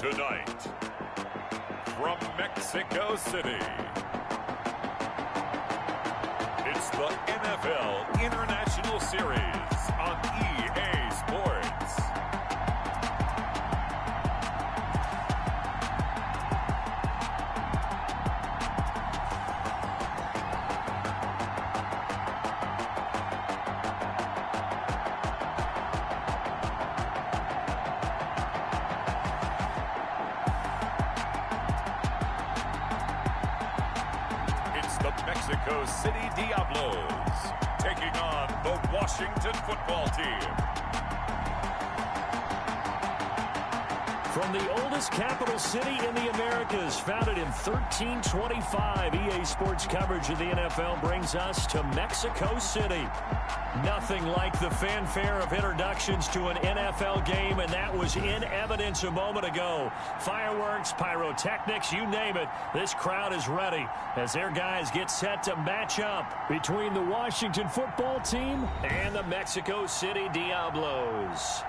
Tonight, from Mexico City, it's the NFL International Series on EA Sports. Mexico City Diablos taking on the Washington football team. From the oldest capital city in the Americas, founded in 1325, EA Sports coverage of the NFL brings us to Mexico City. Nothing like the fanfare of introductions to an NFL game, and that was in evidence a moment ago. Fireworks, pyrotechnics, you name it. This crowd is ready as their guys get set to match up between the Washington football team and the Mexico City Diablos.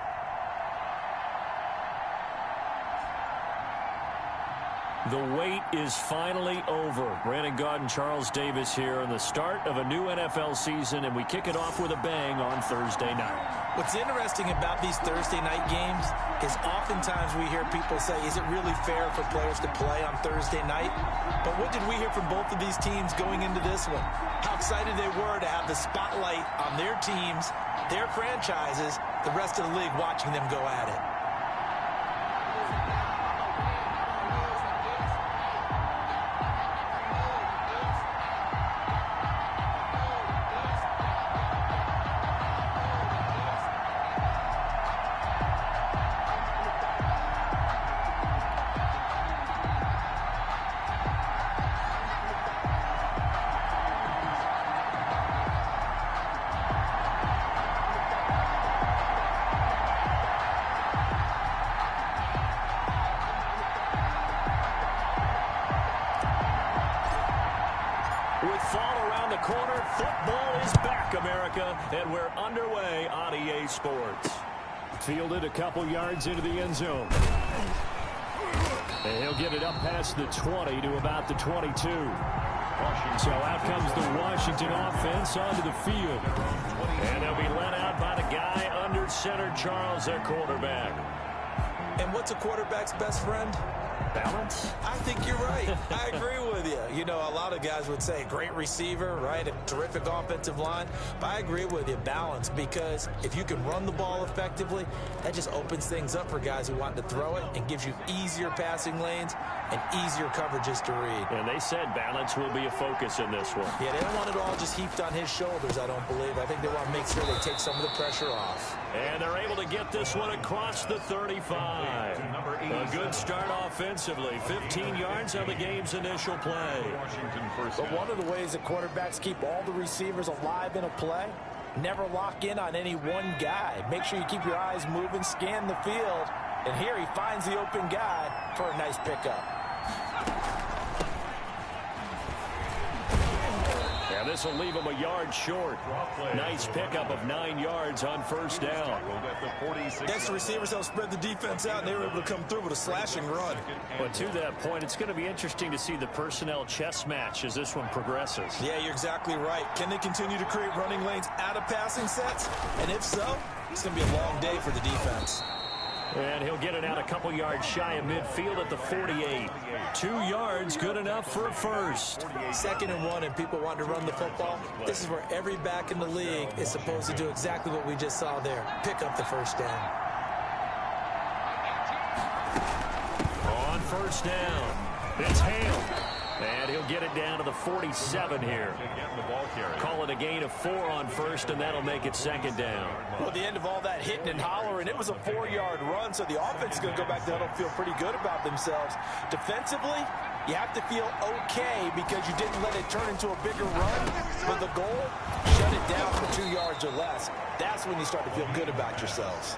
The wait is finally over. Brandon Gaudin and Charles Davis here on the start of a new NFL season, and we kick it off with a bang on Thursday night. What's interesting about these Thursday night games is oftentimes we hear people say, is it really fair for players to play on Thursday night? But what did we hear from both of these teams going into this one? How excited they were to have the spotlight on their teams, their franchises, the rest of the league watching them go at it. And we're underway on EA Sports. Fielded a couple yards into the end zone. And he'll get it up past the 20 to about the 22. So out comes the Washington offense onto the field. And they'll be led out by the guy under center, Charles, their quarterback. And what's a quarterback's best friend? Balance? I think you're right. I agree with you. You know, a lot of guys would say great receiver, right? A terrific offensive line. But I agree with you, balance, because if you can run the ball effectively, that just opens things up for guys who want to throw it and gives you easier passing lanes and easier coverages to read. And they said balance will be a focus in this one. Yeah, they don't want it all just heaped on his shoulders, I don't believe. I think they want to make sure they take some of the pressure off. And they're able to get this one across the 35. A good start offensively. 15 yards on the game's initial play. But one of the ways that quarterbacks keep all the receivers alive in a play, never lock in on any one guy. Make sure you keep your eyes moving, scan the field. And here he finds the open guy for a nice pickup. And this will leave him a yard short. Nice pickup of 9 yards on first down. Next, the receivers help spread the defense out, and they were able to come through with a slashing run. But to that point, it's going to be interesting to see the personnel chess match as this one progresses. Yeah, you're exactly right. Can they continue to create running lanes out of passing sets? And if so, it's going to be a long day for the defense. And he'll get it out a couple yards shy of midfield at the 48. 2 yards, good enough for a first. 2nd and 1, and people want to run the football. This is where every back in the league is supposed to do exactly what we just saw there. Pick up the first down. On first down, it's Hale. And he'll get it down to the 47 here. Call it a gain of 4 on first, and that'll make it 2nd down. Well, at the end of all that hitting and hollering, it was a 4-yard run, so the offense is going to go back to huddle, feel pretty good about themselves. Defensively, you have to feel okay because you didn't let it turn into a bigger run. But the goal, shut it down for 2 yards or less. That's when you start to feel good about yourselves.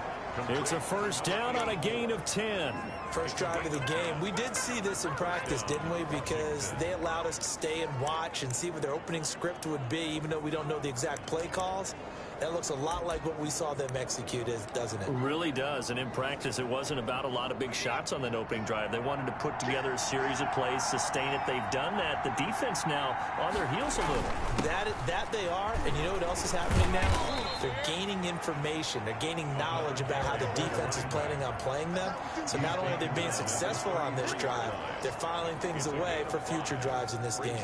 It's a first down on a gain of 10. First drive of the game. We did see this in practice, didn't we? Because they allowed us to stay and watch and see what their opening script would be, even though we don't know the exact play calls. That looks a lot like what we saw them execute, doesn't it? It really does. And in practice, it wasn't about a lot of big shots on that opening drive. They wanted to put together a series of plays, sustain it. They've done that. The defense now on their heels a little. That they are. And you know what else is happening now? They're gaining information. They're gaining knowledge about how the defense is planning on playing them. So not only are they being successful on this drive, they're filing things away for future drives in this game.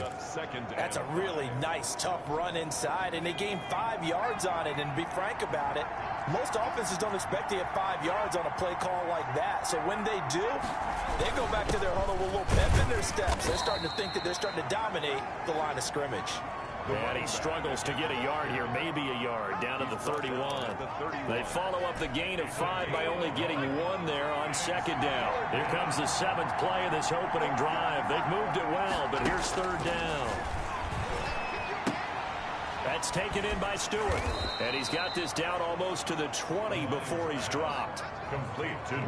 That's a really nice, tough run inside, and they gained 5 yards on it. And to be frank about it, most offenses don't expect to get 5 yards on a play call like that. So when they do, they go back to their huddle with a little pep in their steps. They're starting to think that they're starting to dominate the line of scrimmage. And he struggles to get a yard here, maybe a yard, down to the 31. They follow up the gain of 5 by only getting 1 there on second down. Here comes the 7th play of this opening drive. They've moved it well, but here's third down. That's taken in by Stewart. And he's got this down almost to the 20 before he's dropped.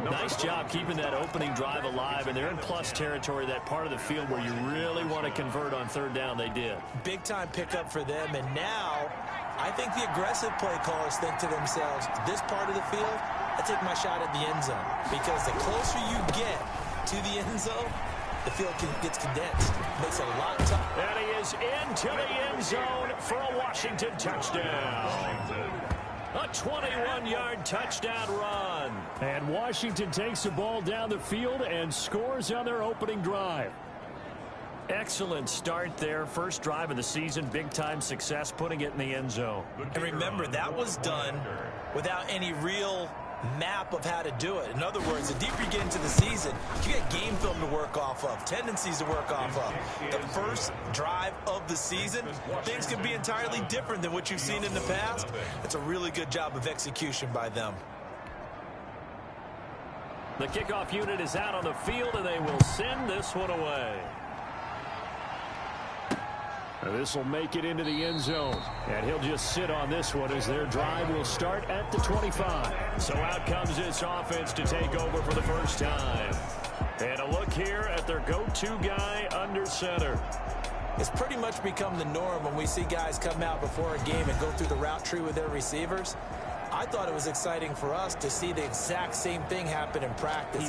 Nice job keeping that opening drive alive, and they're in plus territory, that part of the field where you really want to convert on third down. They did. Big time pickup for them, and now I think the aggressive play callers think to themselves, this part of the field, I take my shot at the end zone, because the closer you get to the end zone, the field gets condensed. Makes it a lot tougher. And he is into the end zone for a Washington touchdown. A 21-yard touchdown run. And Washington takes the ball down the field and scores on their opening drive. Excellent start there. First drive of the season. Big-time success putting it in the end zone. And remember, that was done without any real map of how to do it. In other words, the deeper you get into the season, you get game film to work off of, tendencies to work off of. The first drive of the season, things can be entirely different than what you've seen in the past. It's a really good job of execution by them. The kickoff unit is out on the field, and they will send this one away. This will make it into the end zone, and he'll just sit on this one as their drive will start at the 25. So out comes this offense to take over for the first time. And a look here at their go-to guy under center. It's pretty much become the norm when we see guys come out before a game and go through the route tree with their receivers. I thought it was exciting for us to see the exact same thing happen in practice.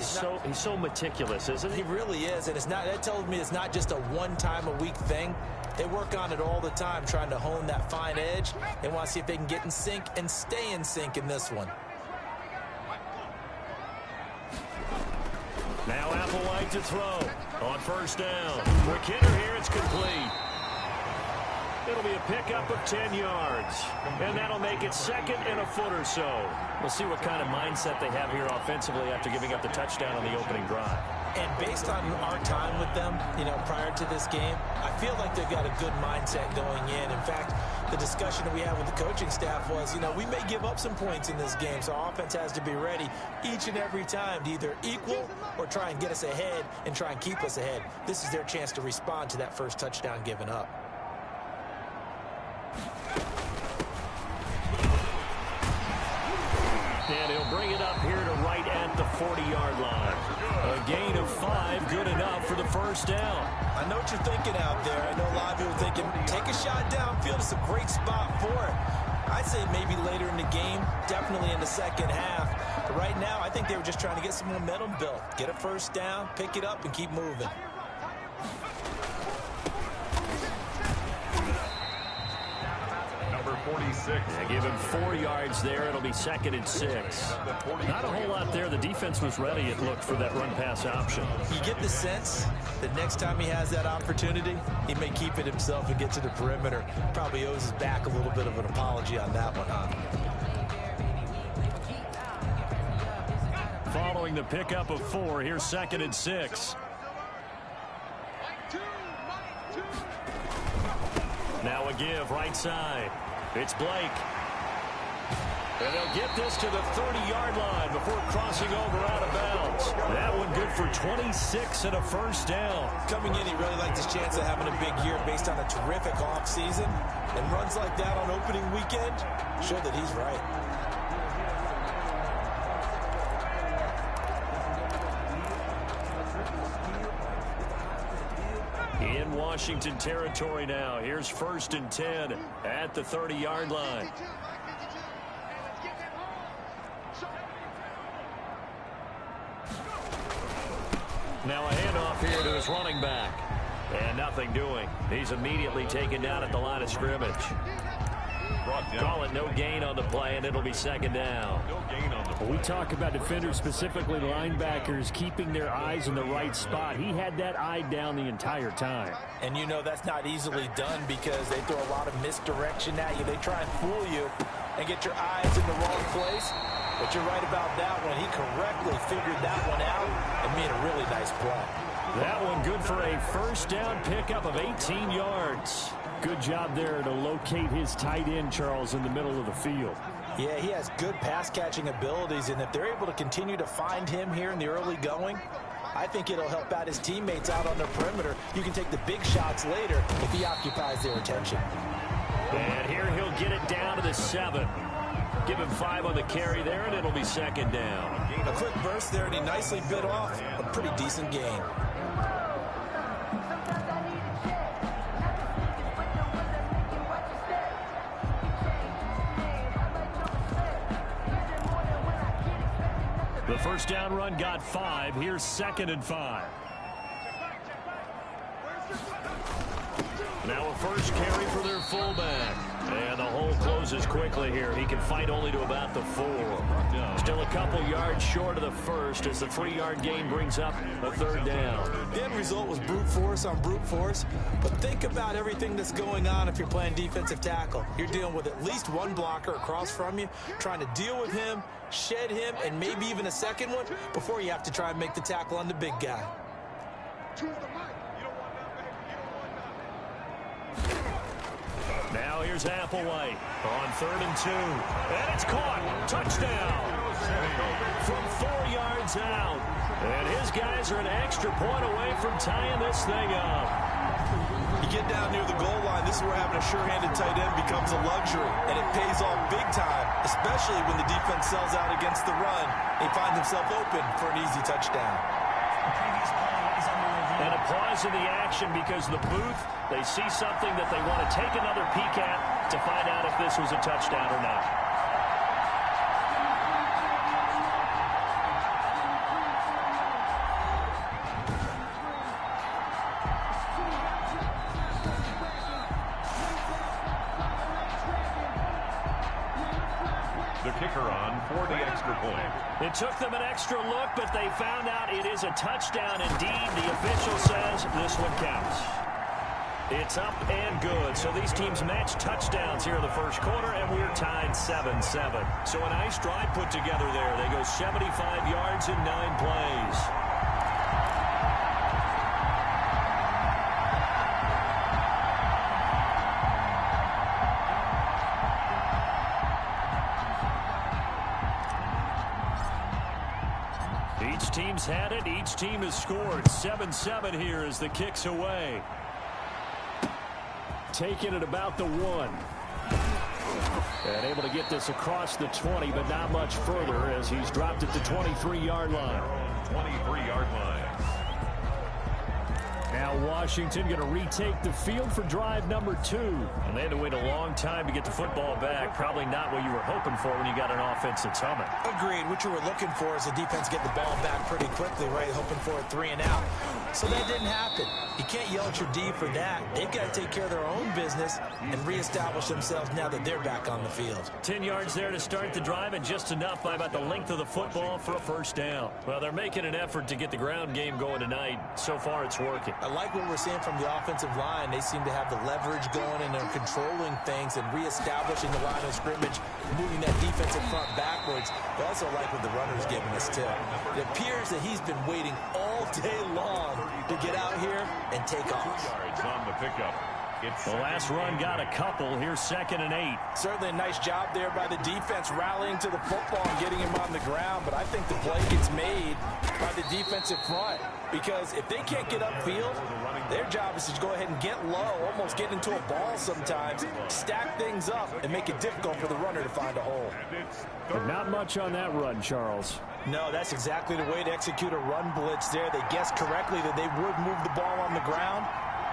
He's so meticulous, isn't he? He really is, and that tells me it's not just a one-time-a-week thing. They work on it all the time, trying to hone that fine edge. They want to see if they can get in sync and stay in sync in this one. Now Applewhite to throw on first down. McKinnon here, it's complete. It'll be a pickup of 10 yards, and that'll make it second and a foot or so. We'll see what kind of mindset they have here offensively after giving up the touchdown on the opening drive. And based on our time with them, prior to this game, I feel like they've got a good mindset going in. In fact, the discussion that we had with the coaching staff was, we may give up some points in this game, so our offense has to be ready each and every time to either equal or try and get us ahead and try and keep us ahead. This is their chance to respond to that first touchdown given up. And he'll bring it up here to right at the 40-yard line. A gain of 5, good enough for the first down. I know what you're thinking out there. I know a lot of people are thinking, take a shot downfield. It's a great spot for it. I'd say maybe later in the game, definitely in the second half. But right now, I think they were just trying to get some momentum built. Get a first down, pick it up, and keep moving. Number 46. Yeah, give him 4 yards there. It'll be second and 6. Not a whole lot there. The defense was ready, it looked, for that run-pass option. You get the sense that next time he has that opportunity, he may keep it himself and get to the perimeter. Probably owes his back a little bit of an apology on that one, huh? Following the pickup of 4, here's second and 6. Now a give right side. It's Blake. And they'll get this to the 30-yard line before crossing over out of bounds. That one good for 26 and a first down. Coming in, he really liked his chance of having a big year based on a terrific offseason. And runs like that on opening weekend show that he's right. In Washington territory now. Here's first and 10 at the 30-yard line. Now a handoff here to his running back. And nothing doing. He's immediately taken down at the line of scrimmage. Call it no gain on the play, and it'll be second down. We talk about defenders, specifically linebackers, keeping their eyes in the right spot. He had that eye down the entire time. And you know that's not easily done because they throw a lot of misdirection at you. They try and fool you and get your eyes in the wrong place. But you're right about that one. He correctly figured that one out and made a really nice play. That one good for a first down pickup of 18 yards. Good job there to locate his tight end, Charles, in the middle of the field. Yeah, he has good pass-catching abilities, and if they're able to continue to find him here in the early going, I think it'll help out his teammates out on the perimeter. You can take the big shots later if he occupies their attention. And here he'll get it down to the 7. Give him 5 on the carry there, and it'll be second down. A quick burst there, and he nicely bit off a pretty decent gain. The first down run got 5. Here's 2nd and 5. Now a first carry for their fullback. And the hole closes quickly here. He can fight only to about the 4. Still a couple yards short of the first as the 3-yard gain brings up a 3rd down. The end result was brute force on brute force. But think about everything that's going on if you're playing defensive tackle. You're dealing with at least one blocker across from you, trying to deal with him, shed him, and maybe even a second one before you have to try and make the tackle on the big guy. Now here's Applewhite on 3rd and 2. And it's caught. Touchdown. From 4 yards out. And his guys are an extra point away from tying this thing up. You get down near the goal line, this is where having a sure-handed tight end becomes a luxury. And it pays off big time, especially when the defense sells out against the run. He finds himself open for an easy touchdown. And a pause in the action because the booth, they see something that they want to take another peek at to find out if this was a touchdown or not. The kicker on for the extra point. It took them an extra look, but they found out it is a touchdown indeed. The official says this one counts. It's up and good. So these teams match touchdowns here in the first quarter, and we're tied 7-7. So a nice drive put together there. They go 75 yards in 9 plays. Each team's had it. Each team has scored. 7-7 here as the kick's away. Taking it about the 1. And able to get this across the 20, but not much further as he's dropped it to 23-yard line. 23-yard line. Now Washington going to retake the field for drive number 2. And they had to wait a long time to get the football back. Probably not what you were hoping for when you got an offense that's humming. Agreed. What you were looking for is the defense get the ball back pretty quickly, right? Hoping for a 3 and out. So that didn't happen. You can't yell at your D for that. They've got to take care of their own business and reestablish themselves now that they're back on the field. 10 yards there to start the drive, and just enough by about the length of the football for a first down. Well, they're making an effort to get the ground game going tonight. So far, it's working. I like what we're seeing from the offensive line. They seem to have the leverage going, and they're controlling things and reestablishing the line of scrimmage, moving that defensive front backwards. I also like what the runner's giving us, too. It appears that he's been waiting all day long to get out here and take off. 2 yards on the pickup. The last run got a couple. Here's 2nd and 8. Certainly a nice job there by the defense rallying to the football and getting him on the ground, but I think the play gets made by the defensive front because if they can't get upfield, their job is to go ahead and get low, almost get into a ball sometimes, stack things up, and make it difficult for the runner to find a hole. But not much on that run, Charles. No, that's exactly the way to execute a run blitz there. They guessed correctly that they would move the ball on the ground.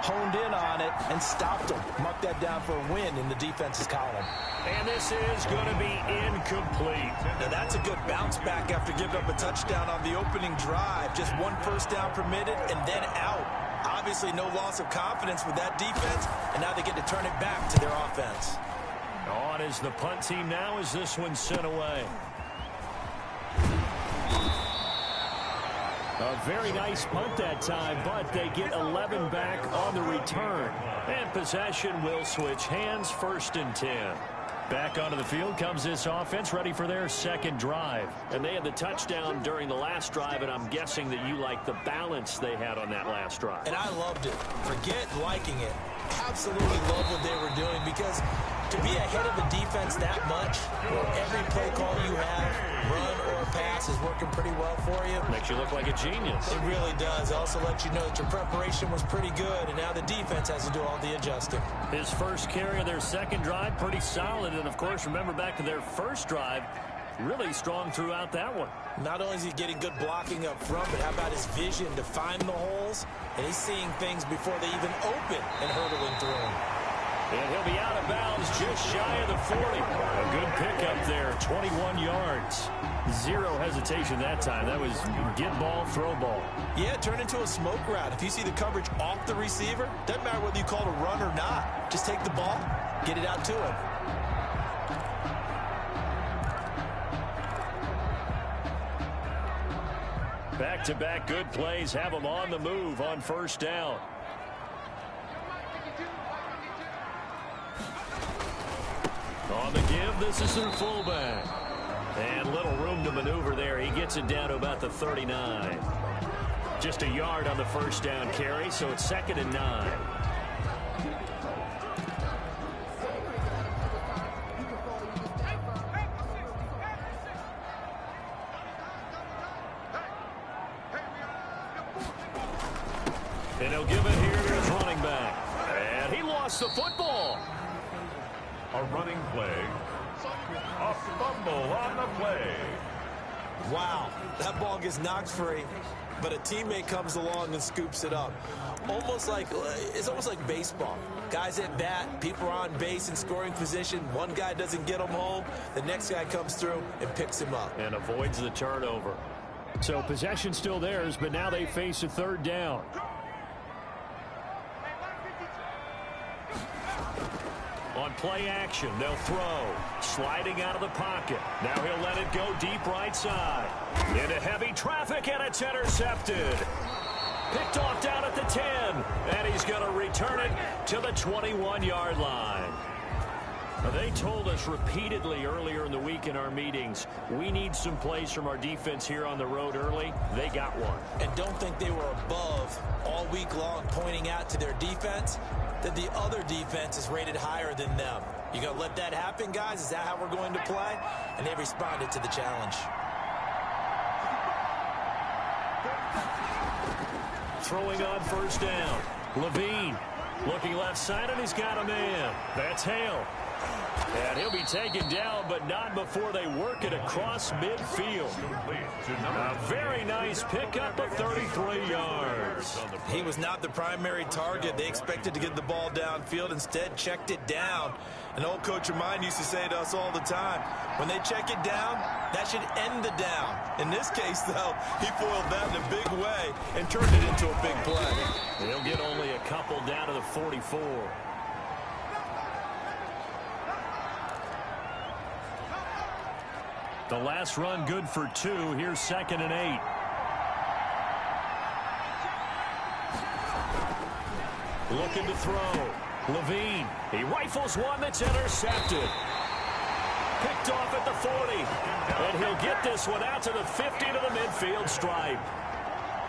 honed in on it and stopped them. Mark that down for a win in the defense's column. And this is going to be incomplete. Now that's a good bounce back after giving up a touchdown on the opening drive. Just one first down permitted and then out. Obviously no loss of confidence with that defense, and now they get to turn it back to their offense. On is the punt team now as this one's sent away. A very nice punt that time, but they get 11 back on the return. And possession will switch hands, 1st and 10. Back onto the field comes this offense, ready for their second drive. And they had the touchdown during the last drive, and I'm guessing that you like the balance they had on that last drive. And I loved it. Forget liking it. Absolutely love what they were doing, because to be ahead of a defense that much, where every play call you have, run or pass, is working pretty well for you. Makes you look like a genius. It really does. Also lets you know that your preparation was pretty good, and now the defense has to do all the adjusting. His first carry of their second drive, pretty solid. And, of course, remember back to their first drive, really strong throughout that one. Not only is he getting good blocking up front, but how about his vision to find the holes? And he's seeing things before they even open and hurdling through them. And he'll be out of bounds just shy of the 40. A good pickup there, 21 yards. Zero hesitation that time. That was get ball, throw ball. Yeah, turn into a smoke route. If you see the coverage off the receiver, doesn't matter whether you call it a run or not. Just take the ball, get it out to him. Back-to-back good plays have them on the move on first down. On the give, this is their fullback. And little room to maneuver there. He gets it down to about the 39. Just a yard on the first down carry, so it's 2nd and 9. And he'll give it here to his running back. And he lost the football. A running play. A fumble on the play. Wow, that ball gets knocked free, but a teammate comes along and scoops it up. It's almost like baseball. Guys at bat, people are on base in scoring position. One guy doesn't get him home. The next guy comes through and picks him up. And avoids the turnover. So possession still theirs, but now they face a 3rd down. On play action, they'll throw. Sliding out of the pocket. Now he'll let it go deep right side. Into heavy traffic, and it's intercepted. Picked off down at the 10. And he's going to return it to the 21-yard line. Now, they told us repeatedly earlier in the week in our meetings, we need some plays from our defense here on the road early. They got one. And don't think they were above all week long, pointing out to their defense that the other defense is rated higher than them. You gonna let that happen, guys? Is that how we're going to play? And they responded to the challenge. Throwing on first down. Levine looking left side, and he's got a man. That's Hale. And he'll be taken down, but not before they work it across midfield. A very nice pickup of 33 yards. He was not the primary target. They expected to get the ball downfield, instead checked it down. An old coach of mine used to say to us all the time, when they check it down, that should end the down. In this case, though, he foiled that in a big way and turned it into a big play. He'll get only a couple down to the 44. The last run good for 2. Here's 2nd and 8. Looking to throw. Levine. He rifles one that's intercepted. Picked off at the 40. And he'll get this one out to the 50 to the midfield stripe.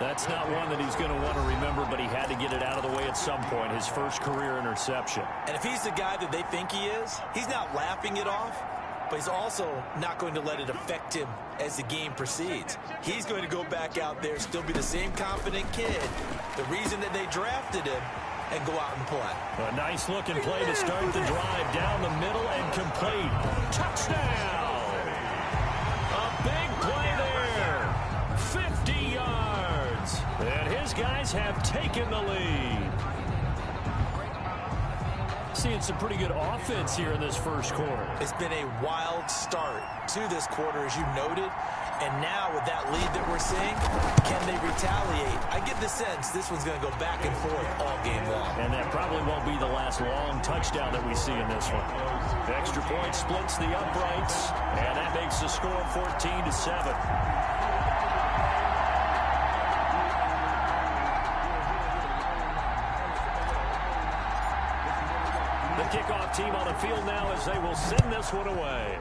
That's not one that he's going to want to remember, but he had to get it out of the way at some point. His first career interception. And if he's the guy that they think he is, he's not laughing it off. But he's also not going to let it affect him as the game proceeds. He's going to go back out there, still be the same confident kid, the reason that they drafted him, and go out and play. A nice looking play to start the drive down the middle and complete. Touchdown! A big play there. 50 yards. And his guys have taken the lead. seeing some pretty good offense here in this first quarter. It's been a wild start to this quarter, as you noted. And now with that lead that we're seeing, can they retaliate? I get the sense this one's going to go back and forth all game long. And that probably won't be the last long touchdown that we see in this one. The extra point splits the uprights, and that makes the score 14-7. The kickoff team on the field now as they will send this one away.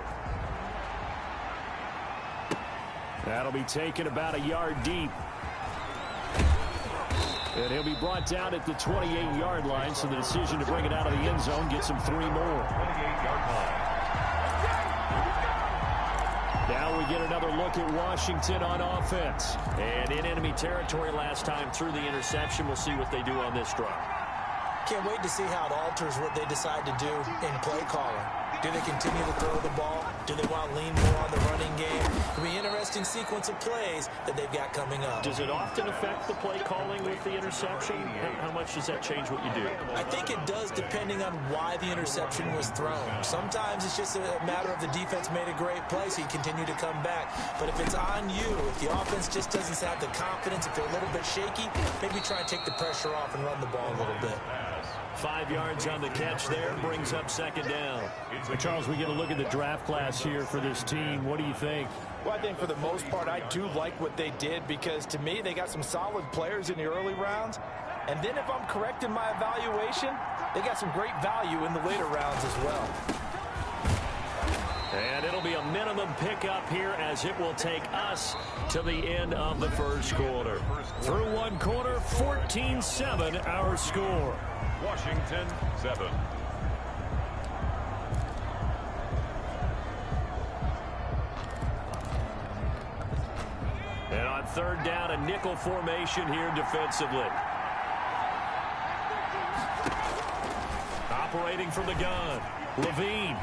That'll be taken about a yard deep. And he'll be brought down at the 28-yard line, so the decision to bring it out of the end zone gets him 3 more. 28-yard line. Now we get another look at Washington on offense. And in enemy territory last time through the interception. We'll see what they do on this drive. Can't wait to see how it alters what they decide to do in play calling. Do they continue to throw the ball? Do they want to lean more on the running game? It'll be an interesting sequence of plays that they've got coming up. Does it often affect the play calling with the interception? How much does that change what you do? I think it does, depending on why the interception was thrown. Sometimes it's just a matter of the defense made a great play, so you continue to come back. But if it's on you, if the offense just doesn't have the confidence, if they're a little bit shaky, maybe try and take the pressure off and run the ball a little bit. 5 yards on the catch there, brings up second down. But Charles, we get a look at the draft class here for this team. What do you think? Well, I think for the most part, I do like what they did because, to me, they got some solid players in the early rounds. And then if I'm correct in my evaluation, they got some great value in the later rounds as well. And it'll be a minimum pickup here as it will take us to the end of the first quarter. Through one quarter, 14-7 our score. Washington 7. And on third down, a nickel formation here defensively. Operating from the gun, Levine.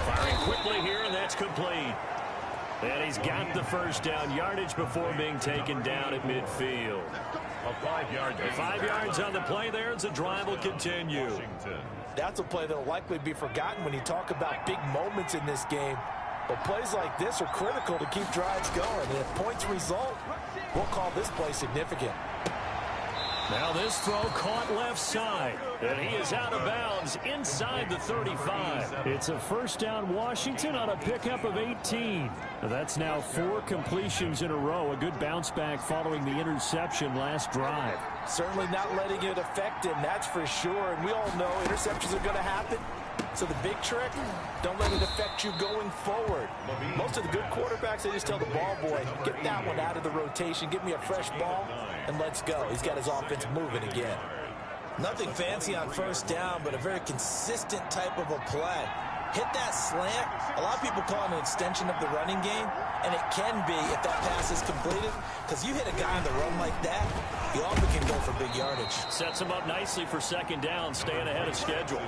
Firing quickly here, and that's complete. And he's got the first down yardage before being taken down at midfield. A 5-yard gain. 5 yards on the play there as the drive will continue. Washington. That's a play that will likely be forgotten when you talk about big moments in this game. But plays like this are critical to keep drives going. And if points result, we'll call this play significant. Now this throw caught left side, and he is out of bounds inside the 35. It's a first down Washington on a pickup of 18. That's now 4 completions in a row. A good bounce back following the interception last drive. Certainly not letting it affect him, that's for sure. And we all know interceptions are going to happen. So the big trick, don't let it affect you going forward. Most of the good quarterbacks, they just tell the ball boy, get that one out of the rotation, give me a fresh ball, and let's go. He's got his offense moving again. Nothing fancy on first down, but a very consistent type of a play. Hit that slant. A lot of people call it an extension of the running game, and it can be if that pass is completed, because you hit a guy on the run like that, he often can go for big yardage. Sets him up nicely for second down, staying ahead of schedule.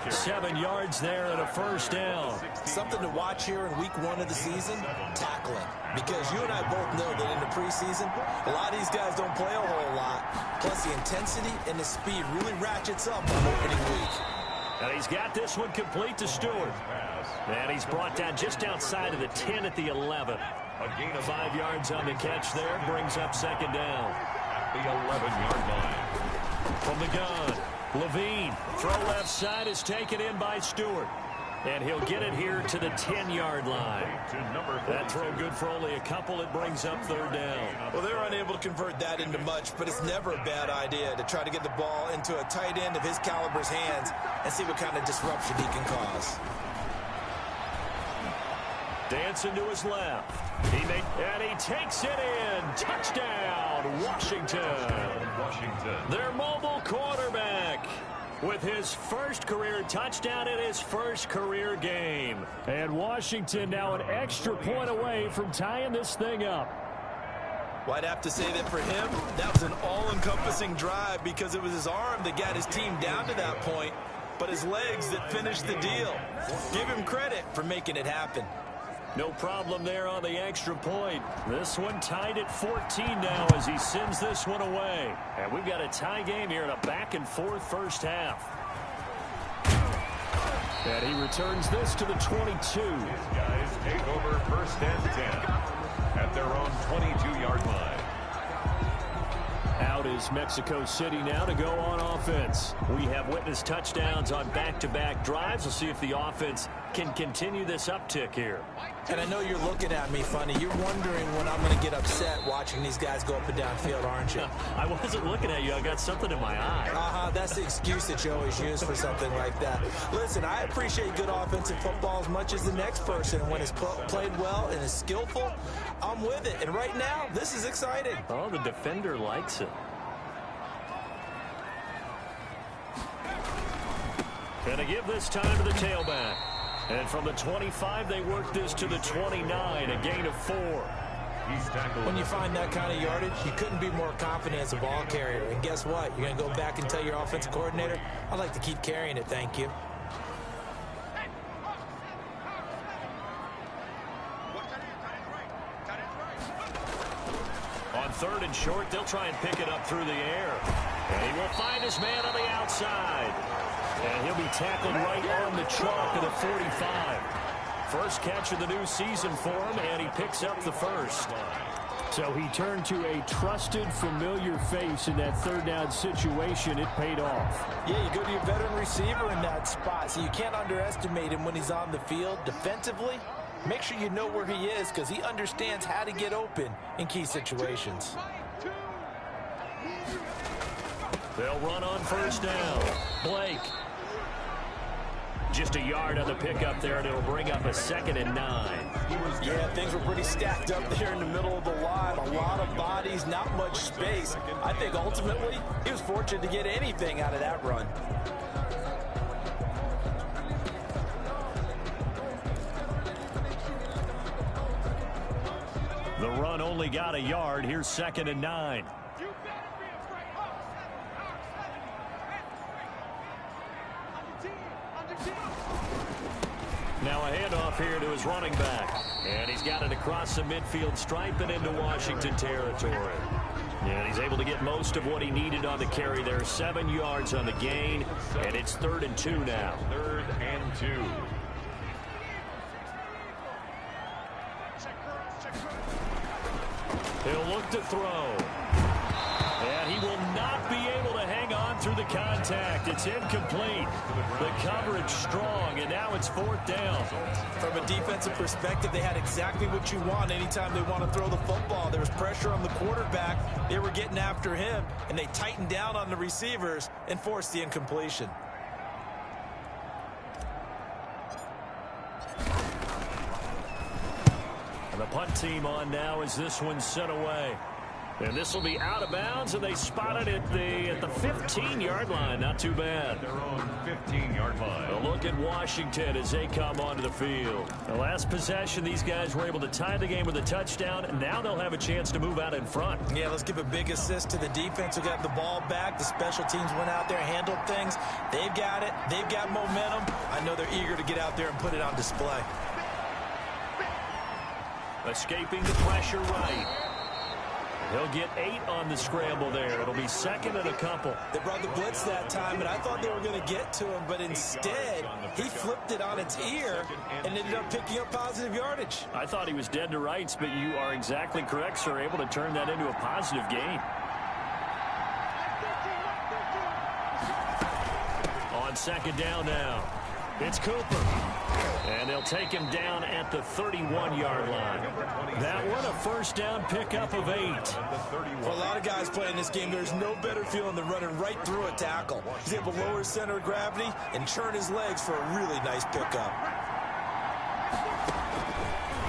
7 yards there and a first down. Something to watch here in week 1 of the season, tackling. Because you and I both know that in the preseason, a lot of these guys don't play a whole lot. Plus the intensity and the speed really ratchets up on opening week. And he's got this one complete to Stewart. And he's brought down just outside of the 10 at the 11. A gain of 5 yards on the catch there, brings up second down. the 11-yard line. From the gun, Levine. Throw left side is taken in by Stewart. And he'll get it here to the 10-yard line. That throw good for only a couple. It brings up third down. Well, they're unable to convert that into much, but it's never a bad idea to try to get the ball into a tight end of his caliber's hands and see what kind of disruption he can cause. Dancing to his left. And he takes it in. Touchdown, Washington. Their mobile quarterback with his first career touchdown in his first career game. And Washington now an extra point away from tying this thing up. Well, I'd have to say that for him, that was an all-encompassing drive because it was his arm that got his team down to that point, but his legs that finished the deal. Give him credit for making it happen. No problem there on the extra point. This one tied at 14 now as he sends this one away. And we've got a tie game here in a back-and-forth first half. And he returns this to the 22. These guys take over 1st and 10 at their own 22-yard line. Out is Mexico City now to go on offense. We have witnessed touchdowns on back-to-back drives. We'll see if the offense can continue this uptick here. And I know you're looking at me funny. You're wondering when I'm going to get upset watching these guys go up and down field, aren't you? I wasn't looking at you. I got something in my eye. That's the excuse that you always use for something like that. Listen, I appreciate good offensive football as much as the next person. When it's played well and is skillful, I'm with it. And right now, this is exciting. Oh, the defender likes it. Gonna give this time to the tailback. And from the 25, they work this to the 29, a gain of 4. He's tackled. When you find that kind of yardage, you couldn't be more confident as a ball carrier. And guess what? You're going to go back and tell your offensive coordinator, I'd like to keep carrying it, thank you. On 3rd and short, they'll try and pick it up through the air. And he will find his man on the outside. And he'll be tackled right on the chalk of the 45. First catch of the new season for him, and he picks up the first. So he turned to a trusted, familiar face in that 3rd down situation. It paid off. Yeah, you go to your veteran receiver in that spot, so you can't underestimate him when he's on the field. Defensively, make sure you know where he is because he understands how to get open in key situations. They'll run on 1st down. Blake. Just a yard on the pickup there, and it'll bring up a 2nd and 9. Yeah, things were pretty stacked up there in the middle of the line. A lot of bodies, not much space. I think ultimately he was fortunate to get anything out of that run. The run only got a yard. Here's 2nd and 9. Now a handoff here to his running back. And he's got it across the midfield stripe and into Washington territory. And he's able to get most of what he needed on the carry there. 7 yards on the gain. And it's 3rd and 2 now. 3rd and 2. He'll look to throw. And he will not be able to hang on through the contact. It's incomplete. The coverage strong, and now it's 4th down. From a defensive perspective, they had exactly what you want anytime they want to throw the football. There was pressure on the quarterback. They were getting after him, and they tightened down on the receivers and forced the incompletion. And the punt team on now as this one's sent away. And this will be out of bounds, and they spotted it at the 15-yard line. Not too bad. Their own 15-yard line. A look at Washington as they come onto the field. The last possession, these guys were able to tie the game with a touchdown, and now they'll have a chance to move out in front. Yeah, let's give a big assist to the defense who got the ball back. The special teams went out there, handled things. They've got it. They've got momentum. I know they're eager to get out there and put it on display. Escaping the pressure right. He'll get 8 on the scramble there. It'll be 2nd and a couple. They brought the blitz that time, and I thought they were going to get to him, but instead, he flipped it on its ear and ended up picking up positive yardage. I thought he was dead to rights, but you are exactly correct, sir. Able to turn that into a positive gain. On 2nd down now. It's Cooper. And they'll take him down at the 31-yard line. That one, a 1st down pickup of 8. For a lot of guys playing this game, there's no better feeling than running right through a tackle. He's able to lower his center of gravity and churn his legs for a really nice pickup.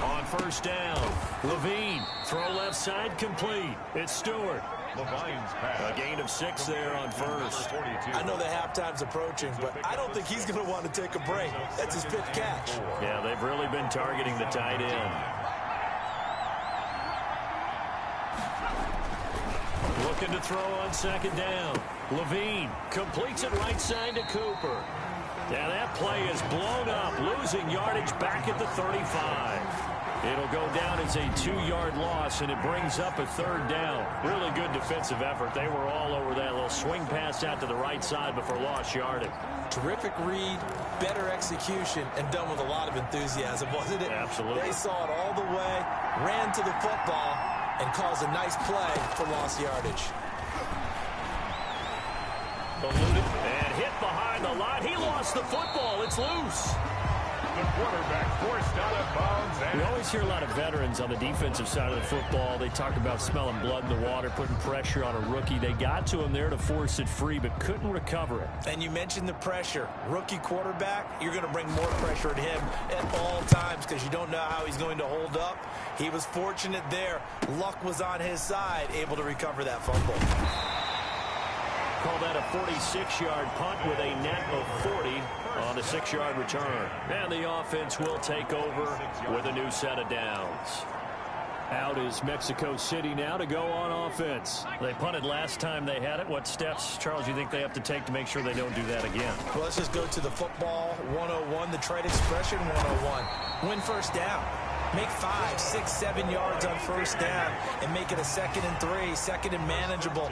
On 1st down, Levine, throw left side complete. It's Stewart. Levine's pass. A gain of 6 there on 1st. I know the halftime's approaching, but I don't think he's going to want to take a break. That's his 5th catch. Yeah, they've really been targeting the tight end. Looking to throw on 2nd down. Levine completes it right side to Cooper. Yeah, that play is blown up, losing yardage back at the 35. It'll go down as a 2-yard loss, and it brings up a 3rd down. Really good defensive effort. They were all over that little swing pass out to the right side before lost yardage. Terrific read, better execution, and done with a lot of enthusiasm, wasn't it? Absolutely. They saw it all the way, ran to the football, and caused a nice play for lost yardage. And hit behind the line. He lost the football. It's loose. The quarterback forced out of bounds. We always hear a lot of veterans on the defensive side of the football. They talk about smelling blood in the water, putting pressure on a rookie. They got to him there to force it free, but couldn't recover it. And you mentioned the pressure. Rookie quarterback, you're going to bring more pressure at him at all times because you don't know how he's going to hold up. He was fortunate there. Luck was on his side, able to recover that fumble. Call that a 46-yard punt with a net of 40 on a 6-yard return. And the offense will take over with a new set of downs. Out is Mexico City now to go on offense. They punted last time they had it. What steps, Charles, you think they have to take to make sure they don't do that again? Well, let's just go to the football 101, the trade expression 101. Win first down. Make 5, 6, 7 yards on first down and make it a 2nd and 3, 2nd and manageable.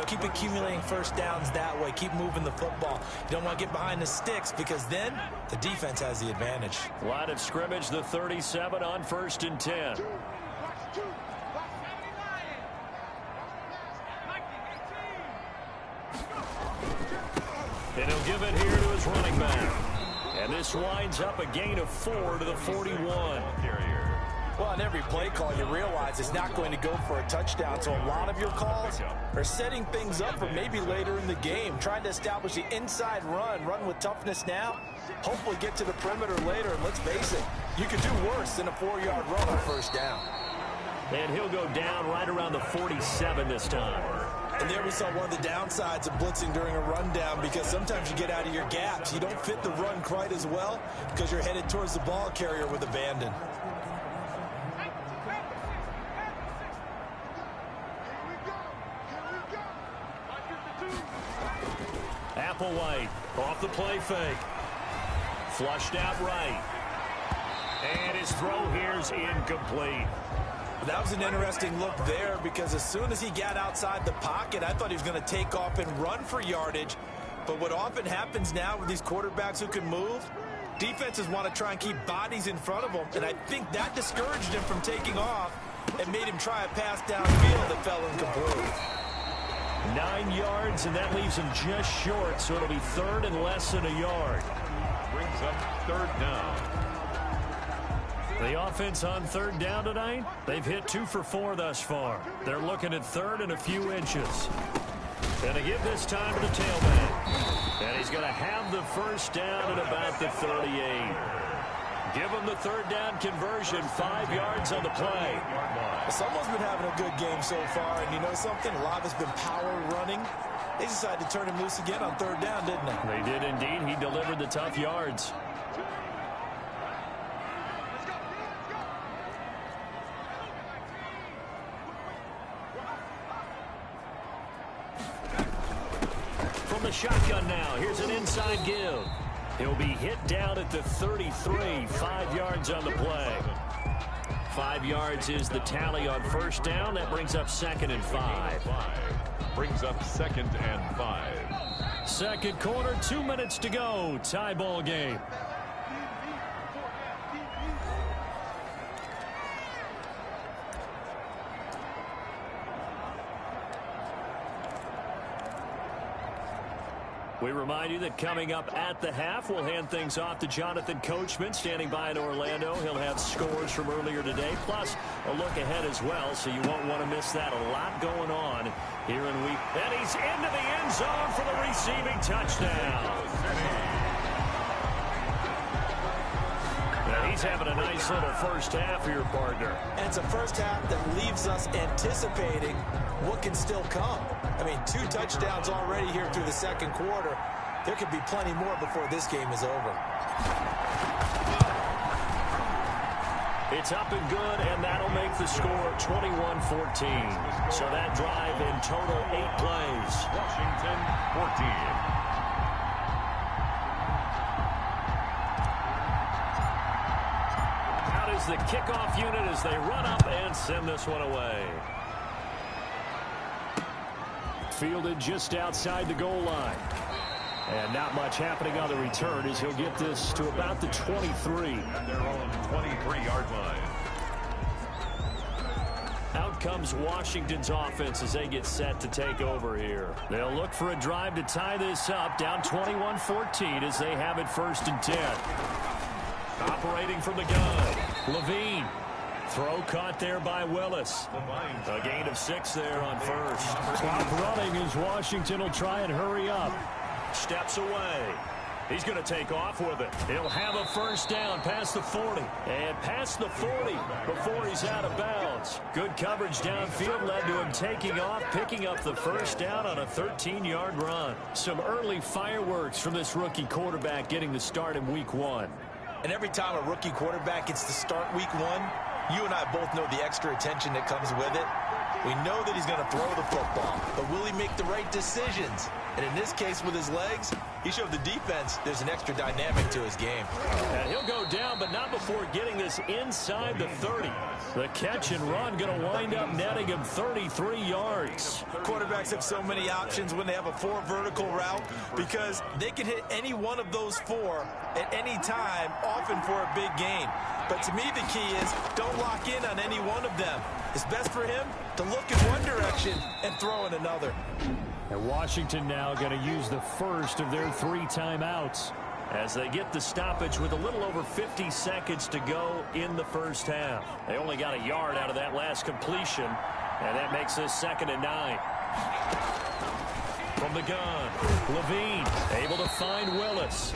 Keep accumulating first downs that way. Keep moving the football. You don't want to get behind the sticks because then the defense has the advantage. Line of scrimmage, the 37 on 1st and 10. And he'll give it here to his running back. And this winds up a gain of 4 to the 41. Well, on every play call, you realize it's not going to go for a touchdown. So a lot of your calls are setting things up for maybe later in the game, trying to establish the inside run with toughness now, hopefully get to the perimeter later. And let's face it, you could do worse than a 4-yard run on first down. And he'll go down right around the 47 this time. And there we saw one of the downsides of blitzing during a rundown because sometimes you get out of your gaps. You don't fit the run quite as well because you're headed towards the ball carrier with abandon. Applewhite off the play fake. Flushed out right. And his throw here's incomplete. That was an interesting look there because as soon as he got outside the pocket, I thought he was going to take off and run for yardage. But what often happens now with these quarterbacks who can move, defenses want to try and keep bodies in front of them. And I think that discouraged him from taking off and made him try a pass downfield that fell incomplete. 9 yards, and that leaves him just short, so it'll be 3rd and less than a yard. Brings up 3rd down. The offense on 3rd down tonight, they've hit 2 for 4 thus far. They're looking at 3rd and a few inches. Going to give this time to the tailback. And he's going to have the first down at about the 38. Give him the 3rd down conversion, 5 yards on the play. Someone's been having a good game so far, and you know something? A lot has been power running. They decided to turn him loose again on 3rd down, didn't they? They did indeed. He delivered the tough yards. From the shotgun now, here's an inside give. He'll be hit down at the 33, 5 yards on the play. 5 yards is the tally on first down. That brings up 2nd and 5. Brings up 2nd and 5. Second quarter, 2 minutes to go. Tie ball game. We remind you that coming up at the half, we'll hand things off to Jonathan Coachman, standing by in Orlando. He'll have scores from earlier today, plus a look ahead as well, so you won't want to miss that. A lot going on here in week. And he's into the end zone for the receiving touchdown. And he's having a nice little first half here, partner. And it's a first half that leaves us anticipating what can still come. I mean, 2 touchdowns already here through the second quarter. There could be plenty more before this game is over. It's up and good, and that'll make the score 21-14. So that drive in total 8 plays. Washington 14. the kickoff unit as they run up and send this one away. Fielded just outside the goal line. And not much happening on the return as he'll get this to about the 23. At their own 23-yard line. Out comes Washington's offense as they get set to take over here. They'll look for a drive to tie this up, down 21-14 as they have it 1st and 10. Operating from the gun, Levine. Throw caught there by Willis. A gain of 6 there on first. Clock running as Washington will try and hurry up. Steps away. He's going to take off with it. He'll have a first down past the 40. And past the 40 before he's out of bounds. Good coverage downfield led to him taking off, picking up the first down on a 13-yard run. Some early fireworks from this rookie quarterback getting the start in week 1. And every time a rookie quarterback gets to start week 1, you and I both know the extra attention that comes with it. We know that he's going to throw the football, but will he make the right decisions? And in this case with his legs, he showed the defense there's an extra dynamic to his game. And he'll go down, but not before getting this inside the 30. The catch and run going to wind up netting him 33 yards. Quarterbacks have so many options when they have a 4 vertical route because they can hit any one of those 4 at any time, often for a big gain. But to me, the key is don't lock in on any one of them. It's best for him to look in one direction and throw in another. And Washington now going to use the first of their 3 timeouts. As they get the stoppage with a little over 50 seconds to go in the first half. They only got a yard out of that last completion, and that makes this 2nd and 9. From the gun, Levine able to find Willis.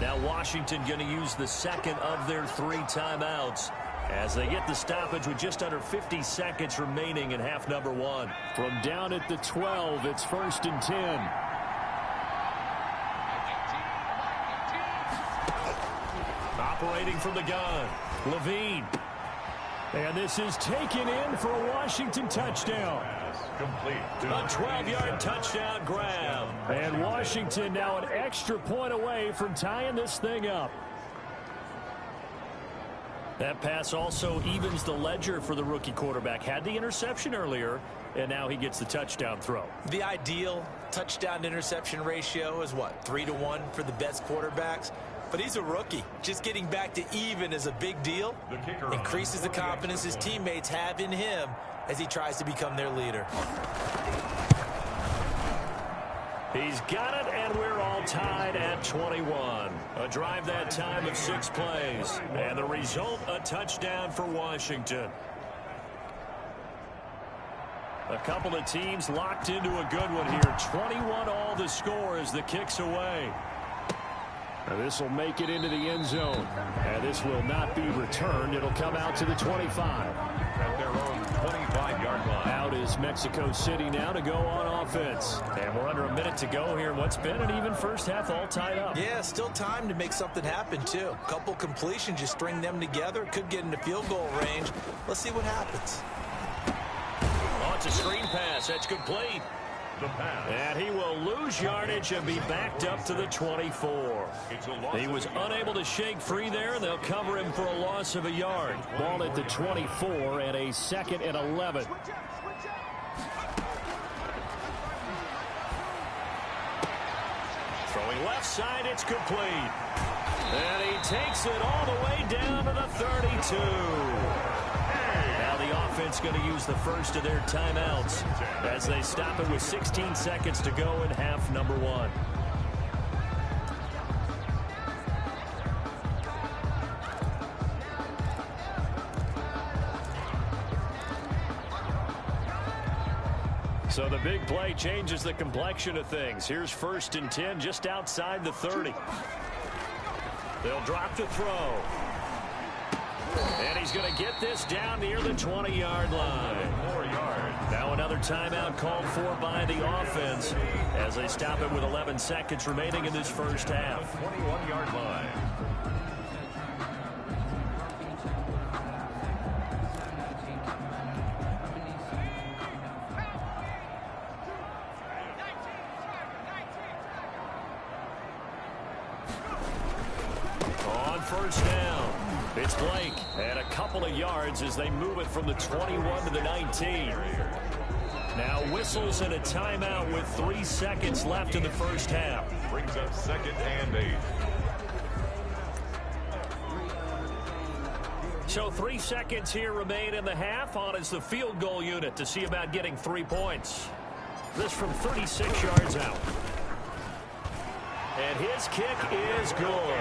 Now Washington going to use the second of their 3 timeouts as they get the stoppage with just under 50 seconds remaining in half number 1. From down at the 12, it's 1st and 10. Operating from the gun, Levine. And this is taken in for a Washington touchdown. Complete. A 12-yard touchdown grab. And Washington now an extra point away from tying this thing up. That pass also evens the ledger for the rookie quarterback. Had the interception earlier, and now he gets the touchdown throw. The ideal touchdown-interception ratio is what, 3-to-1 for the best quarterbacks? But he's a rookie. Just getting back to even is a big deal. Increases the confidence his teammates have in him as he tries to become their leader. He's got it, and we're all tied at 21. A drive that time of 6 plays. And the result, a touchdown for Washington. A couple of teams locked into a good one here. 21 all the score as the kick's away. Now this will make it into the end zone. And this will not be returned. It'll come out to the 25. At their own 25-yard line. Out is Mexico City now to go on offense. And we're under a minute to go here in what's been an even first half, all tied up. Yeah, still time to make something happen, too. A couple completions, you string them together, could get into field goal range. Let's see what happens. Oh, it's a screen pass. That's complete. The pass. And he will lose yardage and be backed up to the 24. He was unable to shake free there, and they'll cover him for a loss of a yard. Ball at the 24 and a 2nd and 11. Throwing left side, it's complete. And he takes it all the way down to the 32. Now the offense going to use the first of their timeouts as they stop it with 16 seconds to go in half number 1. So the big play changes the complexion of things. Here's 1st and 10 just outside the 30. They'll drop the throw. And he's going to get this down near the 20-yard line. 4 yards. Now another timeout called for by the offense as they stop it with 11 seconds remaining in this first half. 21-yard line. On first down, it's Blake. And a couple of yards as they move it from the 21 to the 19. Now whistles and a timeout with 3 seconds left in the first half. Brings up 2nd and 8. So 3 seconds here remain in the half. On is the field goal unit to see about getting 3 points. This from 36 yards out. And his kick is good.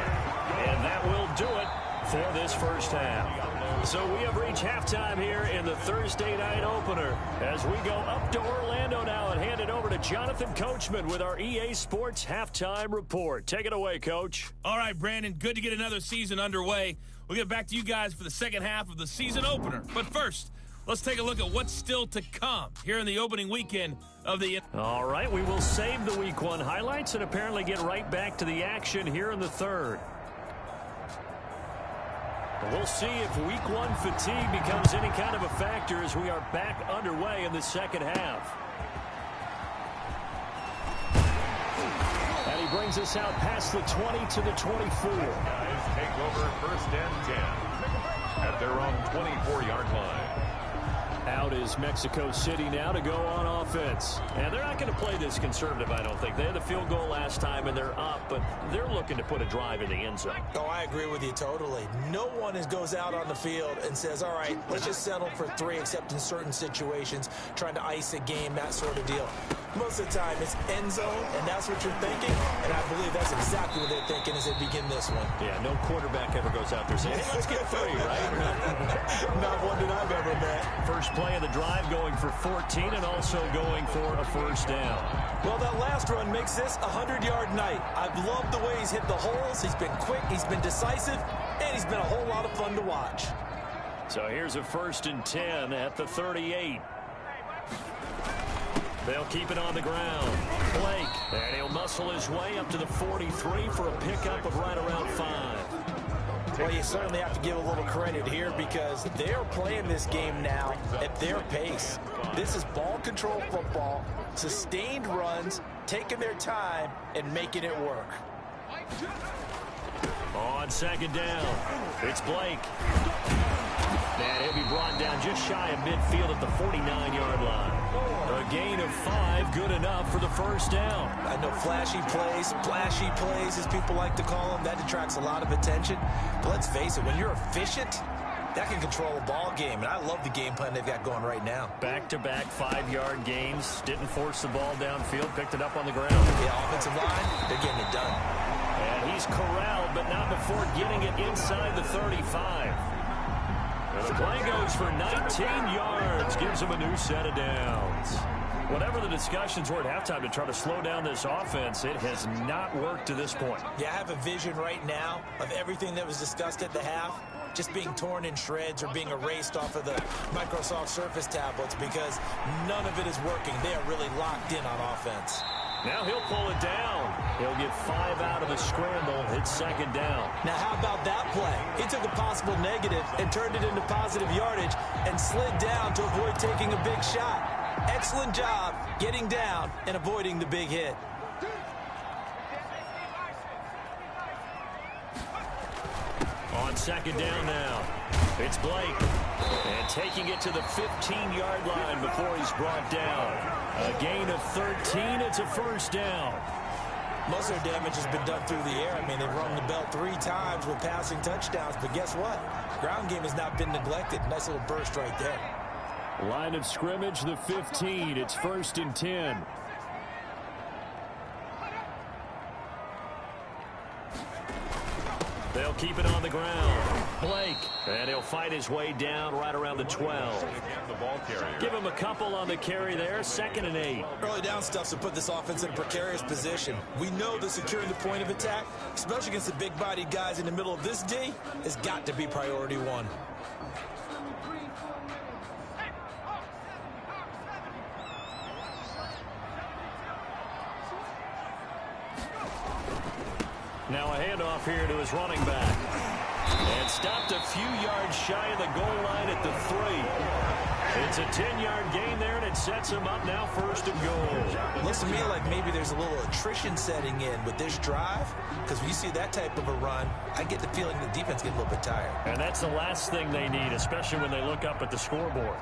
And that will do it for this first half. So we have reached halftime here in the Thursday night opener as we go up to Orlando now and hand it over to Jonathan Coachman with our EA Sports halftime report. Take it away, Coach. All right, Brandon, good to get another season underway. We'll get back to you guys for the second half of the season opener. But first, let's take a look at what's still to come here in the opening weekend of the... All right, we will save the Week 1 highlights and apparently get right back to the action here in the third. We'll see if Week 1 fatigue becomes any kind of a factor as we are back underway in the second half. And he brings us out past the 20 to the 24. Guys take over 1st and 10 at their own 24-yard line. Out is Mexico City now to go on offense. And they're not going to play this conservative, I don't think. They had the field goal last time, and they're up, but they're looking to put a drive in the end zone. Oh, I agree with you totally. No one goes out on the field and says, all right, let's just settle for 3, except in certain situations, trying to ice a game, that sort of deal. Most of the time, it's end zone, and that's what you're thinking, and I believe that's exactly what they're thinking as they begin this one. Yeah, no quarterback ever goes out there saying, hey, let's get 3, right? Not one that I've ever met. First play of the drive going for 14 and also going for a first down. Well, that last run makes this a 100-yard night. I've loved the way he's hit the holes. He's been quick, he's been decisive, and he's been a whole lot of fun to watch. So here's a 1st and 10 at the 38. They'll keep it on the ground. Blake, and he'll muscle his way up to the 43 for a pickup of right around 5. Well, you certainly have to give a little credit here because they're playing this game now at their pace. This is ball control football, sustained runs, taking their time, and making it work. On 2nd down, it's Blake. And he'll be brought down just shy of midfield at the 49-yard line. A gain of 5, good enough for the first down. I know flashy plays, as people like to call them, that attracts a lot of attention. But let's face it, when you're efficient, that can control a ball game. And I love the game plan they've got going right now. Back-to-back 5-yard gains. Didn't force the ball downfield. Picked it up on the ground. Yeah, offensive line, they're getting it done. And he's corralled, but not before getting it inside the 35. And the play goes for 19 yards. Gives him a new set of downs. Whatever the discussions were at halftime to try to slow down this offense, it has not worked to this point. Yeah, I have a vision right now of everything that was discussed at the half just being torn in shreds or being erased off of the Microsoft Surface tablets because none of it is working. They are really locked in on offense. Now he'll pull it down. He'll get 5 out of the scramble. It's 2nd down. Now how about that play? He took a possible negative and turned it into positive yardage and slid down to avoid taking a big shot. Excellent job getting down and avoiding the big hit. On 2nd down now, it's Blake. And taking it to the 15-yard line before he's brought down. A gain of 13, it's a first down. Most of their damage has been done through the air. I mean, they've rung the bell 3 times with passing touchdowns, but guess what? Ground game has not been neglected. Nice little burst right there. Line of scrimmage, the 15. It's 1st and 10. They'll keep it on the ground. Blake, and he'll fight his way down right around the 12. Give him a couple on the carry there. 2nd and 8. Early down stuff's to put this offense in a precarious position. We know that securing the point of attack, especially against the big-bodied guys in the middle of this D, has got to be priority 1. Now a handoff here to his running back. And stopped a few yards shy of the goal line at the 3. It's a 10-yard gain there, and it sets him up now 1st and goal. Looks to me like maybe there's a little attrition setting in with this drive, because when you see that type of a run, I get the feeling the defense gets a little bit tired. And that's the last thing they need, especially when they look up at the scoreboard.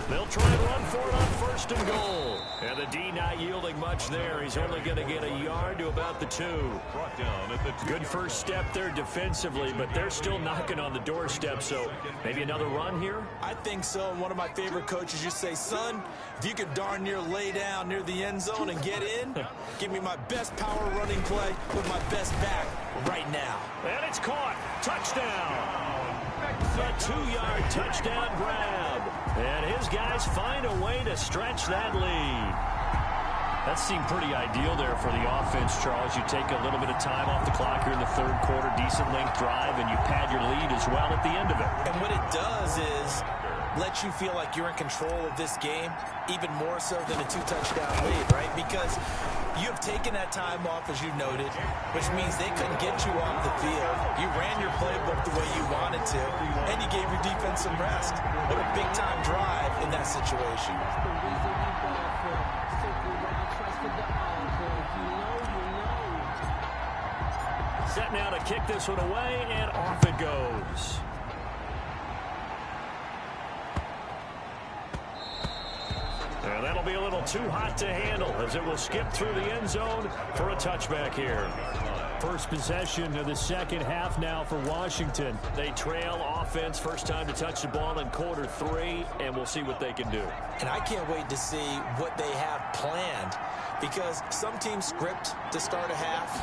They'll try and run for it on 1st and goal. And the D not yielding much there. He's only going to get a yard to about the 2. Brought down at the 2. Good first step there defensively, but they're still knocking on the doorstep, so maybe another run here? I think so. And one of my favorite coaches used to say, son, if you could darn near lay down near the end zone and get in, give me my best power running play with my best back right now. And it's caught. Touchdown. A 2-yard touchdown grab. And his guys find a way to stretch that lead. That seemed pretty ideal there for the offense, Charles. You take a little bit of time off the clock here in the 3rd quarter, decent length drive, and you pad your lead as well at the end of it. And what it does is let you feel like you're in control of this game, even more so than a 2-touchdown lead, right? Because you have taken that time off, as you noted, which means they couldn't get you off the field. You ran your playbook the way you wanted to, and you gave your defense some rest. What a big-time drive in that situation. Set now to kick this one away, and off it goes. And that'll be a little too hot to handle as it will skip through the end zone for a touchback here. First possession of the second half now for Washington. They trail offense, first time to touch the ball in quarter 3, and we'll see what they can do. And I can't wait to see what they have planned, because some teams script to start a half.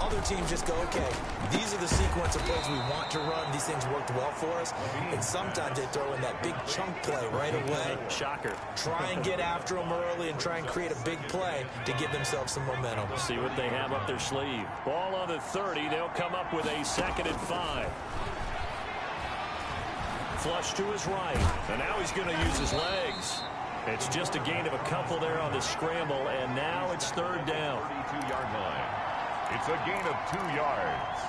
Other teams just go, okay, these are the sequence of plays we want to run. These things worked well for us. And sometimes they throw in that big chunk play right away. Shocker. Try and get after them early and try and create a big play to give themselves some momentum. See what they have up their sleeve. Ball on the 30. They'll come up with a 2nd and 5. Flush to his right. And now he's going to use his legs. It's just a gain of a couple there on the scramble, and now it's 3rd down. 32-yard line. It's a gain of 2 yards,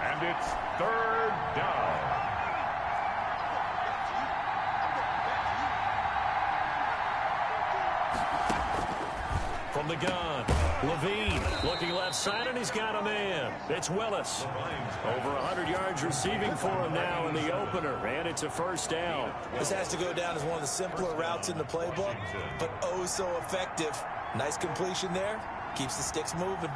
and it's 3rd down. From the gun, Levine looking left side, and he's got a man. It's Willis. Over 100 yards receiving for him now in the opener, and it's a 1st down. This has to go down as one of the simpler routes in the playbook, but oh so effective. Nice completion there. Keeps the sticks moving.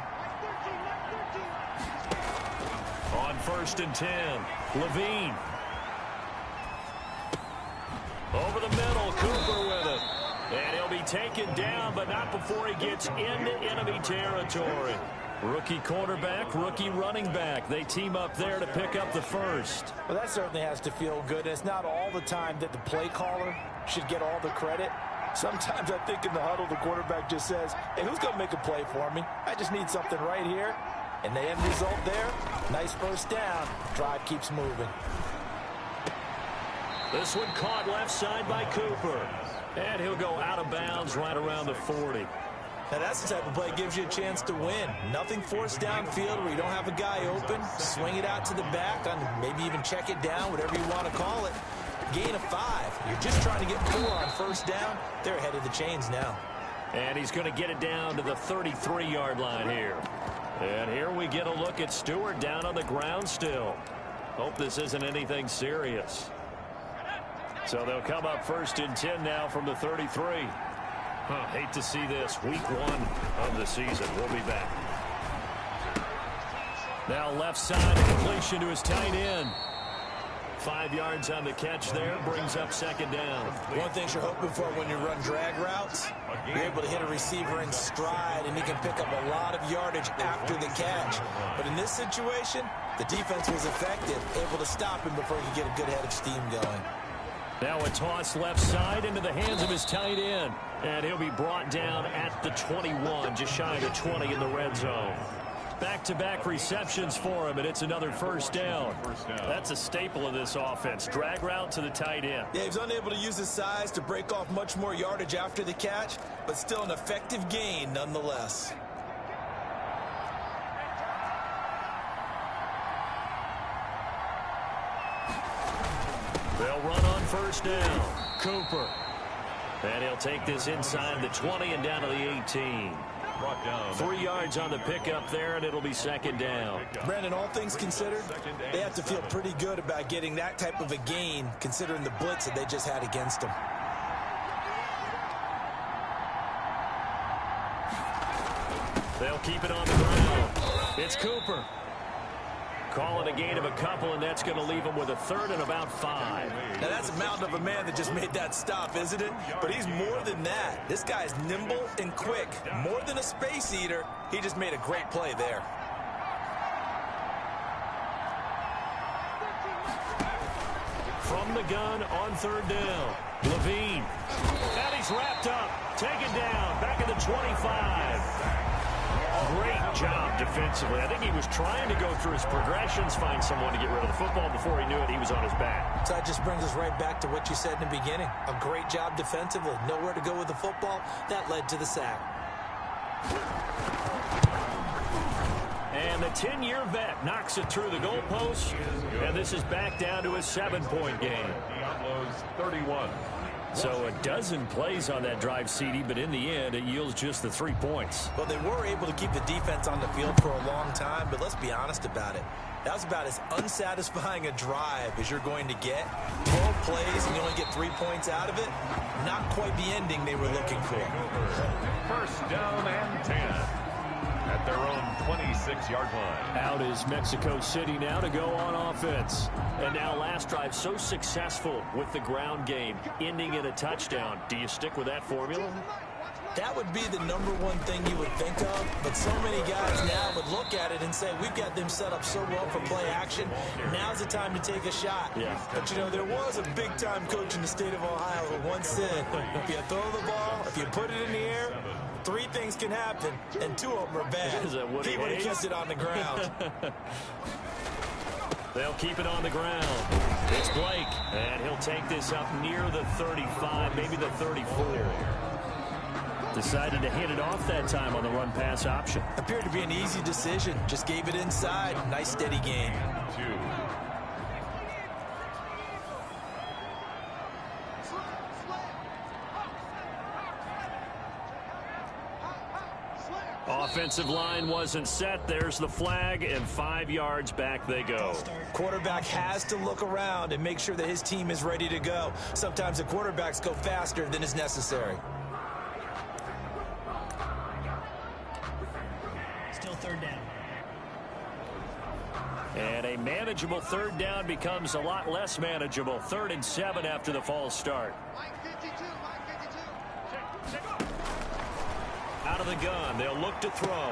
On 1st and 10, Levine. Over the middle, Cooper with it. And he'll be taken down, but not before he gets into enemy territory. Rookie quarterback, rookie running back. They team up there to pick up the 1st. Well, that certainly has to feel good. And it's not all the time that the play caller should get all the credit. Sometimes I think in the huddle, the quarterback just says, hey, who's going to make a play for me? I just need something right here. And the end result there, nice 1st down. Drive keeps moving. This one caught left side by Cooper. And he'll go out of bounds right around the 40. Now that's the type of play that gives you a chance to win. Nothing forced downfield where you don't have a guy open. Swing it out to the back, and maybe even check it down, whatever you want to call it. Gain of 5. You're just trying to get 4 on 1st down. They're ahead of the chains now. And he's going to get it down to the 33-yard line here. And here we get a look at Stewart down on the ground still. Hope this isn't anything serious. So they'll come up 1st and 10 now from the 33. Hate to see this. Week 1 of the season. We'll be back. Now left side, completion to his tight end. 5 yards on the catch there, brings up 2nd down. One thing you're hoping for when you run drag routes, you're able to hit a receiver in stride, and he can pick up a lot of yardage after the catch. But in this situation, the defense was effective, able to stop him before he could get a good head of steam going. Now a toss left side into the hands of his tight end. And he'll be brought down at the 21, just shy of the 20 in the red zone. Back-to-back receptions for him, and it's another 1st down. That's a staple of this offense. Drag route to the tight end. Yeah, he was unable to use his size to break off much more yardage after the catch, but still an effective gain nonetheless. first down. Cooper. And he'll take this inside the 20 and down to the 18. Brought down. 3 yards on the pickup there, and it'll be second down. Brandon, all things considered, they have to feel pretty good about getting that type of a gain, considering the blitz that they just had against them. They'll keep it on the ground. It's Cooper. Call it a gain of a couple, and that's going to leave him with a third and about 5. Now, that's a mountain of a man that just made that stop, isn't it? But he's more than that. This guy's nimble and quick. More than a space eater, he just made a great play there. From the gun on third down. Levine. And he's wrapped up. Taken down. Back at the 25. Great job defensively. I think he was trying to go through his progressions, find someone to get rid of the football. Before he knew it, he was on his back. So that just brings us right back to what you said in the beginning. A great job defensively. Nowhere to go with the football. That led to the sack. And the 10-year vet knocks it through the goalpost. And this is back down to a 7-point game. Diablos 31. So a dozen plays on that drive, CD, but in the end, it yields just the 3 points. Well, they were able to keep the defense on the field for a long time, but let's be honest about it. That was about as unsatisfying a drive as you're going to get. 12 plays and you only get 3 points out of it. Not quite the ending they were looking for. First down and 10 at their own 26-yard line. Out is Mexico City now to go on offense. And now last drive so successful with the ground game, ending in a touchdown. Do you stick with that formula? That would be the number one thing you would think of, but so many guys now would look at it and say, we've got them set up so well for play action. Now's the time to take a shot. Yeah. But, you know, there was a big-time coach in the state of Ohio who once said, if you throw the ball, if you put it in the air, 3 things can happen, and 2 of them are bad. Is that Woody He would have Hayes? kept it on the ground. They'll keep it on the ground. It's Blake, and he'll take this up near the 35, maybe the 34. Decided to hit it off that time on the run-pass option. Appeared to be an easy decision. Just gave it inside. Nice, steady gain. 2. Offensive line wasn't set. There's the flag, and 5 yards back they go. Quarterback has to look around and make sure that his team is ready to go. Sometimes the quarterbacks go faster than is necessary. Still third down. And a manageable third down becomes a lot less manageable. 3rd and 7 after the false start. Out of the gun, they'll look to throw.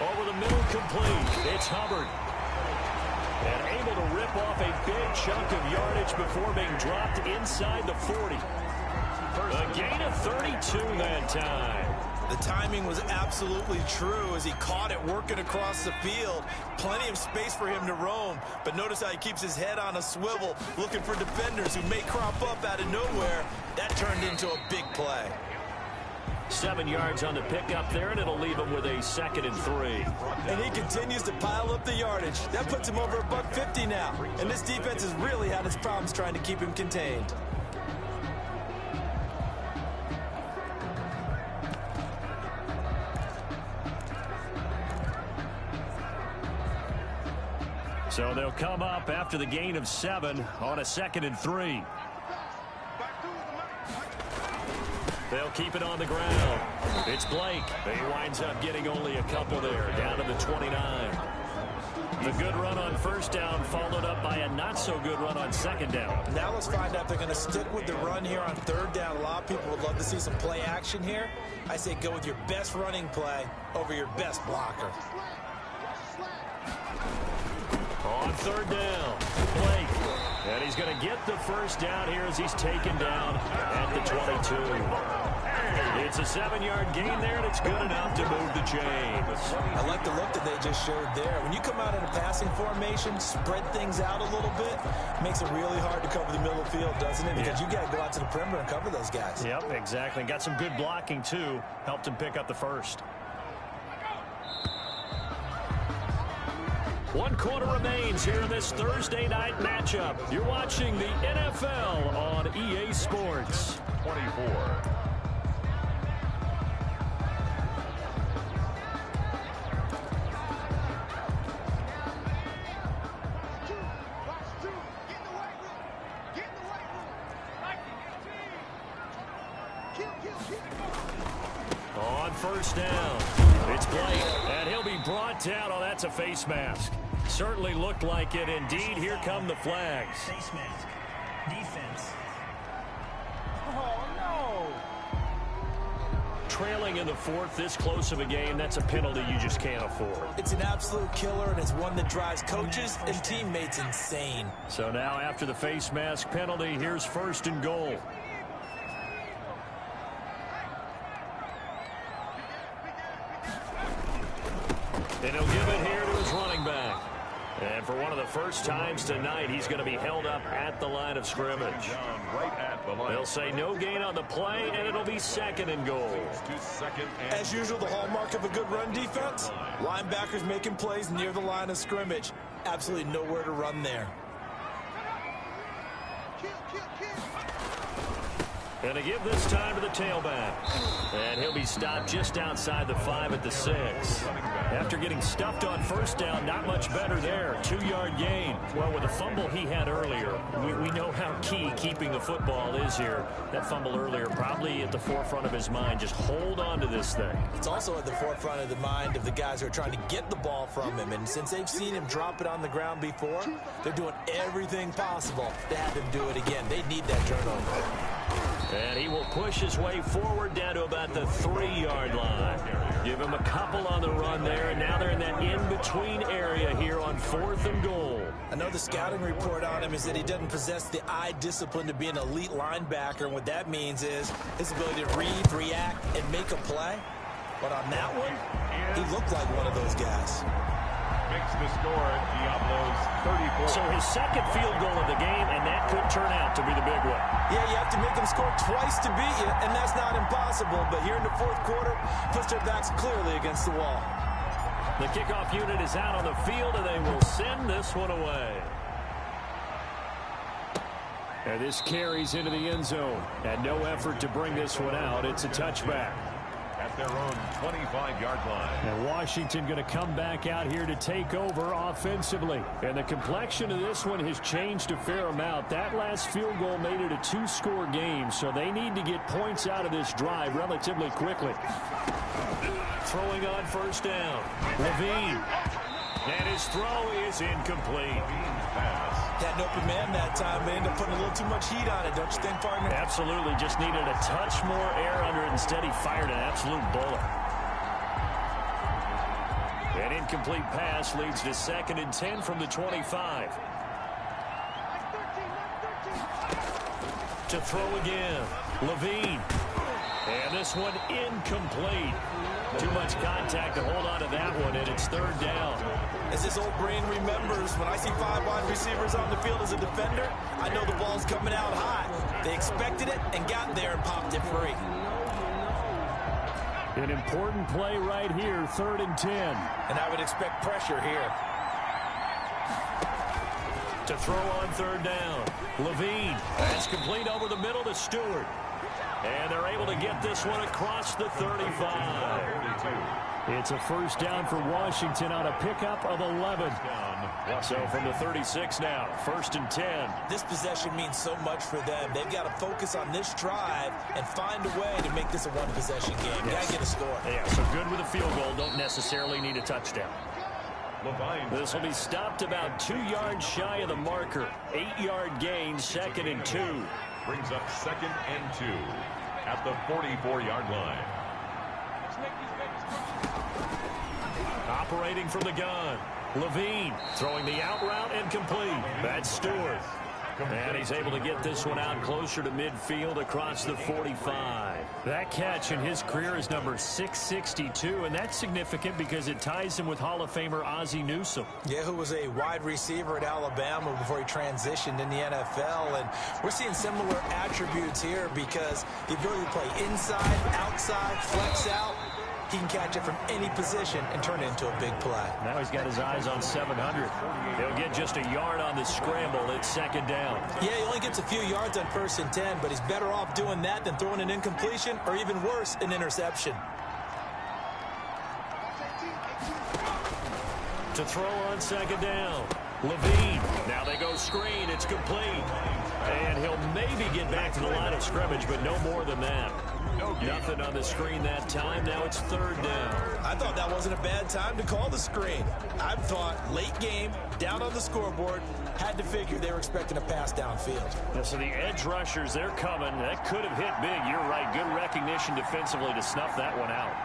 Over the middle, complete. It's Hubbard. And able to rip off a big chunk of yardage before being dropped inside the 40. A gain of 32 that time. The timing was absolutely true as he caught it working across the field. Plenty of space for him to roam, but notice how he keeps his head on a swivel, looking for defenders who may crop up out of nowhere. That turned into a big play. 7 yards on the pickup there, and it'll leave him with a 2nd and 3. And he continues to pile up the yardage. That puts him over $150 now. And this defense has really had its problems trying to keep him contained. So they'll come up after the gain of 7 on a 2nd and 3. They'll keep it on the ground. It's Blake. He winds up getting only a couple there, down to the 29. The good run on first down followed up by a not-so-good run on 2nd down. Now let's find out if they're going to stick with the run here on 3rd down. A lot of people would love to see some play action here. I say go with your best running play over your best blocker. On 3rd down, Blake. And he's going to get the first down here as he's taken down at the 22. It's a 7-yard gain there, and it's good enough to move the chains. I like the look that they just showed there. When you come out in a passing formation, spread things out a little bit, makes it really hard to cover the middle of the field, doesn't it? Because you got to go out to the perimeter and cover those guys. Yep, exactly. Got some good blocking, too. Helped him pick up the first. 1 quarter remains here in this Thursday night matchup. You're watching the NFL on EA Sports. 24. On first down, it's Blake, and he'll be brought down. Oh, that's a face mask. Certainly looked like it. Indeed, here come the flags. Face mask. Defense. Oh, no. Trailing in the fourth, this close of a game, that's a penalty you just can't afford. It's an absolute killer, and it's one that drives coaches and teammates insane. So now after the face mask penalty, here's first and goal. And he'll give it here to his running back. And for one of the first times tonight, he's going to be held up at the line of scrimmage. Right at the line. They'll say no gain on the play, and it'll be second and goal. As usual, the hallmark of a good run defense, linebackers making plays near the line of scrimmage. Absolutely nowhere to run there. And to give this time to the tailback. And he'll be stopped just outside the 5 at the 6. After getting stuffed on first down, not much better there. 2-yard gain. Well, with the fumble he had earlier, we know how key keeping the football is here. That fumble earlier probably at the forefront of his mind. Just hold on to this thing. It's also at the forefront of the mind of the guys who are trying to get the ball from him. And since they've seen him drop it on the ground before, they're doing everything possible to have him do it again. They need that turnover. And he will push his way forward down to about the 3-yard line. Give him a couple on the run there, and now they're in that in-between area here on 4th and goal. I know the scouting report on him is that he doesn't possess the eye discipline to be an elite linebacker, and what that means is his ability to read, react, and make a play. But on that one, he looked like one of those guys. Makes the score, Diablo's 34. So his second field goal of the game, and that could turn out to be the big one. Yeah, you have to make them score twice to beat you, and that's not impossible. But here in the fourth quarter, puts their backs clearly against the wall. The kickoff unit is out on the field, and they will send this one away. And this carries into the end zone. And no effort to bring this one out. It's a touchback. At their own 25-yard line. And Washington going to come back out here to take over offensively. And the complexion of this one has changed a fair amount. That last field goal made it a 2-score game, so they need to get points out of this drive relatively quickly. Throwing on first down. Levine. And his throw is incomplete. Had an open man that time. They ended up putting a little too much heat on it, don't you think, partner? Absolutely. Just needed a touch more air under it. Instead, he fired an absolute bullet. An incomplete pass leads to 2nd and 10 from the 25. To throw again. Levine. And this one incomplete. Too much contact to hold on to that one, and it's 3rd down. As this old brain remembers, when I see 5 wide receivers on the field as a defender, I know the ball's coming out hot. They expected it and got there and popped it free. An important play right here, 3rd and 10. And I would expect pressure here. To throw on 3rd down. Levine. That's complete over the middle to Stewart. And they're able to get this one across the 35. It's a first down for Washington on a pickup of 11. So from the 36 now, 1st and 10. This possession means so much for them. They've got to focus on this drive and find a way to make this a one-possession game. Got to get a score. Yeah, so good with a field goal. Don't necessarily need a touchdown. This will be stopped about 2 yards shy of the marker. 8-yard gain, 2nd and 2. Brings up 2nd and 2 at the 44-yard line. Operating from the gun. Levine throwing the out route and complete. That's Stewart. And he's able to get this one out closer to midfield across the 45. That catch in his career is number 662, and that's significant because it ties him with Hall of Famer Ozzie Newsome. Yeah, who was a wide receiver at Alabama before he transitioned in the NFL. And we're seeing similar attributes here because the ability to play inside, outside, flex out. he can catch it from any position and turn it into a big play. Now he's got his eyes on 700. He'll get just a yard on the scramble. It's second down. Yeah, he only gets a few yards on 1st and 10, but he's better off doing that than throwing an incompletion or even worse, an interception. To throw on second down. Levine. Now they go screen. It's complete. And he'll maybe get back to the line of scrimmage, but no more than that. Nothing on the screen that time. Now it's third down. I thought that wasn't a bad time to call the screen. I thought late game, down on the scoreboard, had to figure they were expecting a pass downfield. Yeah, so the edge rushers, they're coming. That could have hit big. You're right. Good recognition defensively to snuff that one out.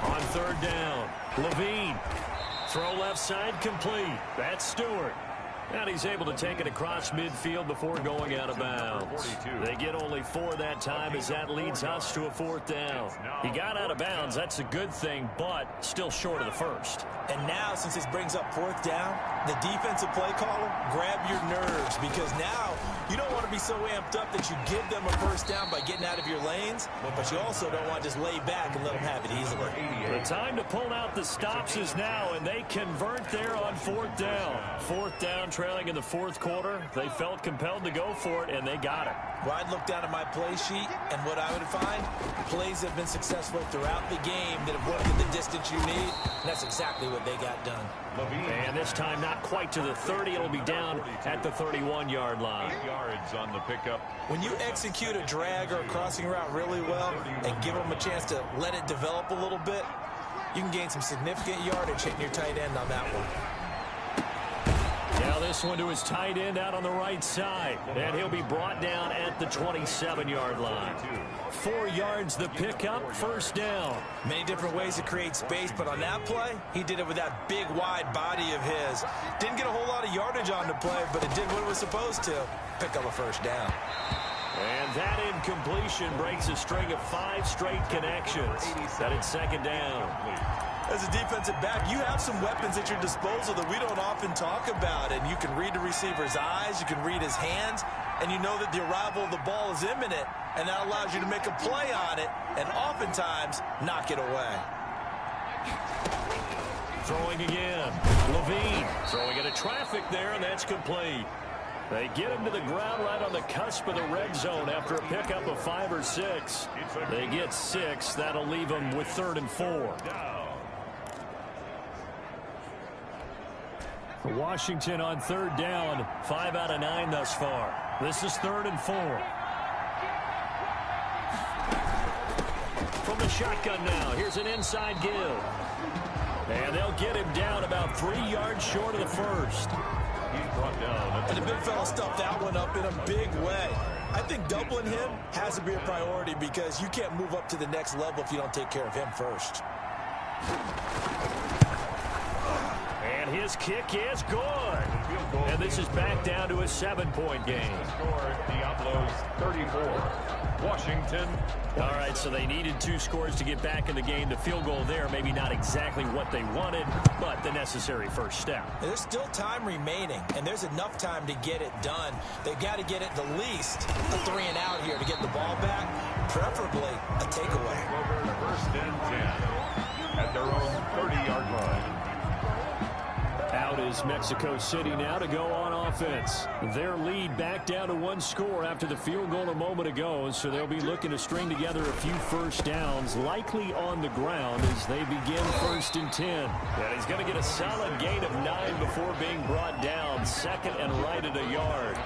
On third down, Levine. Throw left side complete. That's Stewart. And he's able to take it across midfield before going out of bounds. They get only 4 that time as that leads us to a 4th down. He got out of bounds. That's a good thing, but still short of the first. And now, since this brings up 4th down, the defensive play caller, grab your nerves, because now you don't want to be so amped up that you give them a first down by getting out of your lanes, but you also don't want to just lay back and let them have it easily. The time to pull out the stops is now, and they convert there on 4th down. 4th down, trailing in the 4th quarter. They felt compelled to go for it, and they got it. Well, I'd look down at my play sheet, and what I would find, plays have been successful throughout the game that have worked at the distance you need, and that's exactly what they got done. And this time not quite to the 30. It'll be down at the 31-yard line. 8 yards on the pickup. When you execute a drag or a crossing route really well and give them a chance to let it develop a little bit, you can gain some significant yardage hitting your tight end on that one. Now this one to his tight end out on the right side. And he'll be brought down at the 27-yard line. 4 yards the pickup, first down. Many different ways to create space, but on that play, he did it with that big, wide body of his. Didn't get a whole lot of yardage on the play, but it did what it was supposed to. Pick up a first down. And that incompletion breaks a string of 5 straight connections. That is second down. As a defensive back, you have some weapons at your disposal that we don't often talk about. And you can read the receiver's eyes, you can read his hands, and you know that the arrival of the ball is imminent. And that allows you to make a play on it and oftentimes knock it away. Throwing again. Levine throwing into traffic there, and that's complete. They get him to the ground right on the cusp of the red zone after a pickup of 5 or 6. They get 6. That'll leave them with 3rd and 4. Washington on 3rd down. 5 out of 9 thus far. This is 3rd and 4. From the shotgun now. Here's an inside give. And they'll get him down about 3 yards short of the first. He's brought down. And the big fella stuffed that one up in a big way. I think doubling him has to be a priority because you can't move up to the next level if you don't take care of him first. And his kick is good. And this is back down to a 7-point game. Score, Diablos 34. Washington. All right, so they needed 2 scores to get back in the game. The field goal there, maybe not exactly what they wanted, but the necessary first step. There's still time remaining, and there's enough time to get it done. They've got to get it the least a 3 and out here to get the ball back, preferably a takeaway. Over 1st and 10 at their own 30-yard line. Out is Mexico City now to go on offense. Their lead back down to 1 score after the field goal a moment ago, so they'll be looking to string together a few first downs, likely on the ground as they begin 1st and 10. And he's going to get a solid gain of 9 before being brought down, 2nd and right at a yard.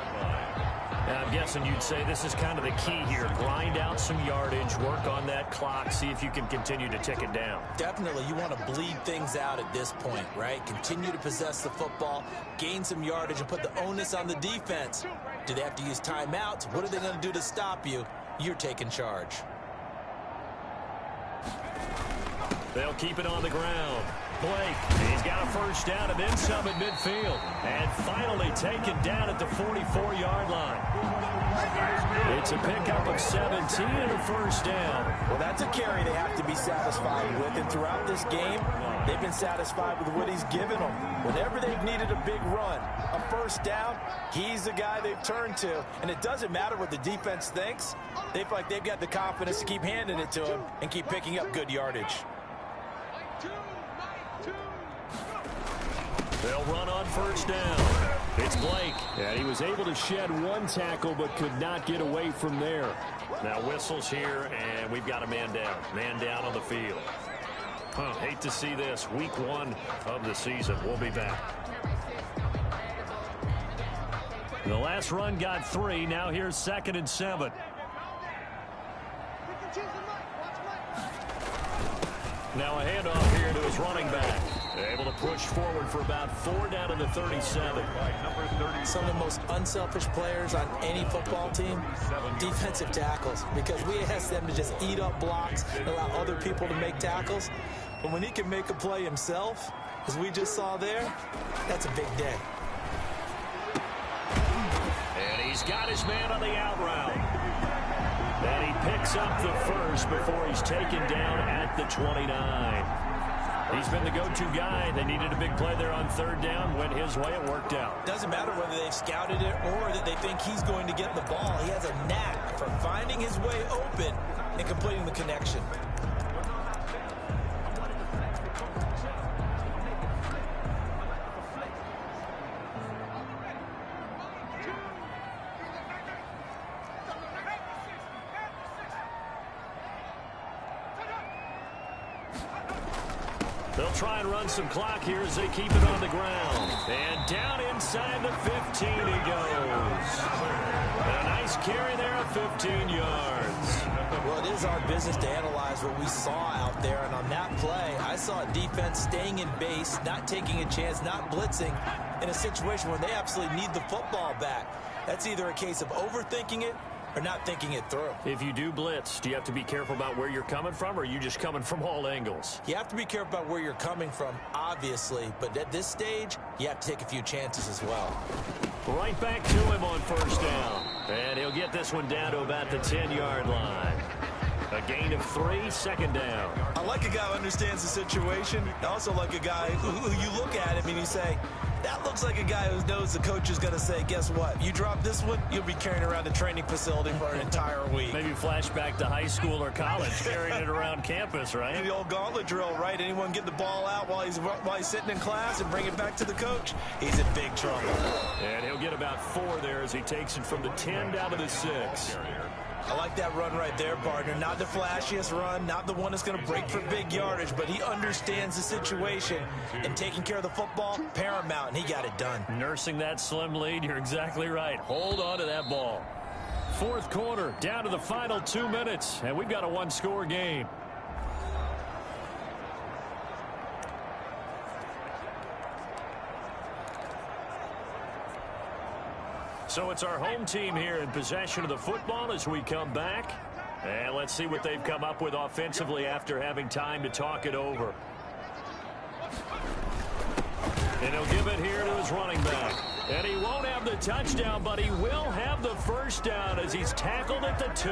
And I'm guessing you'd say this is kind of the key here. Grind out some yardage, work on that clock, see if you can continue to tick it down. Definitely, you want to bleed things out at this point, right? Continue to possess the football, gain some yardage, and put the onus on the defense. Do they have to use timeouts? What are they going to do to stop you? You're taking charge. They'll keep it on the ground. Blake, he's got a first down and then some at midfield. And finally taken down at the 44-yard line. It's a pickup of 17 and a first down. Well, that's a carry they have to be satisfied with. And throughout this game, they've been satisfied with what he's given them. Whenever they've needed a big run, a first down, he's the guy they've turned to. And it doesn't matter what the defense thinks. They feel like they've got the confidence to keep handing it to him and keep picking up good yardage. They'll run on first down. It's Blake. And he was able to shed one tackle but could not get away from there. Now whistles here, and we've got a man down. Man down on the field. Hate to see this. Week 1 of the season. We'll be back. The last run got 3. Now here's 2nd and 7. Now a handoff here to his running back. Able to push forward for about 4 down to the 37. Some of the most unselfish players on any football team, defensive tackles, because we ask them to just eat up blocks and allow other people to make tackles. But when he can make a play himself, as we just saw there, that's a big day. And he's got his man on the out route. And he picks up the first before he's taken down at the 29. He's been the go-to guy. They needed a big play there on 3rd down. Went his way. It worked out. Doesn't matter whether they've scouted it or that they think he's going to get the ball. He has a knack for finding his way open and completing the connection. They'll try and run some clock here as they keep it on the ground. And down inside the 15 he goes. And a nice carry there of 15 yards. Well, it is our business to analyze what we saw out there. And on that play, I saw a defense staying in base, not taking a chance, not blitzing in a situation where they absolutely need the football back. That's either a case of overthinking it or not thinking it through. If you do blitz, do you have to be careful about where you're coming from, or are you just coming from all angles? You have to be careful about where you're coming from, obviously, but at this stage, you have to take a few chances as well. Right back to him on 1st down. And he'll get this one down to about the 10-yard line. A gain of 3, 2nd down. I like a guy who understands the situation. I also like a guy who you look at him and you say, that looks like a guy who knows the coach is going to say, guess what? You drop this one, you'll be carrying around the training facility for an entire week. Maybe flashback to high school or college, carrying it around campus, right? The old gauntlet drill, right? Anyone get the ball out while he's sitting in class and bring it back to the coach? He's in big trouble. And he'll get about 4 there as he takes it from the 10 down to the 6. I like that run right there, partner. Not the flashiest run, not the one that's going to break for big yardage, but he understands the situation, and taking care of the football, paramount, and he got it done. Nursing that slim lead, you're exactly right. Hold on to that ball. 4th quarter, down to the final 2 minutes, and we've got a 1-score game. So it's our home team here in possession of the football as we come back. And let's see what they've come up with offensively after having time to talk it over. And he'll give it here to his running back. And he won't have the touchdown, but he will have the 1st down as he's tackled at the 2.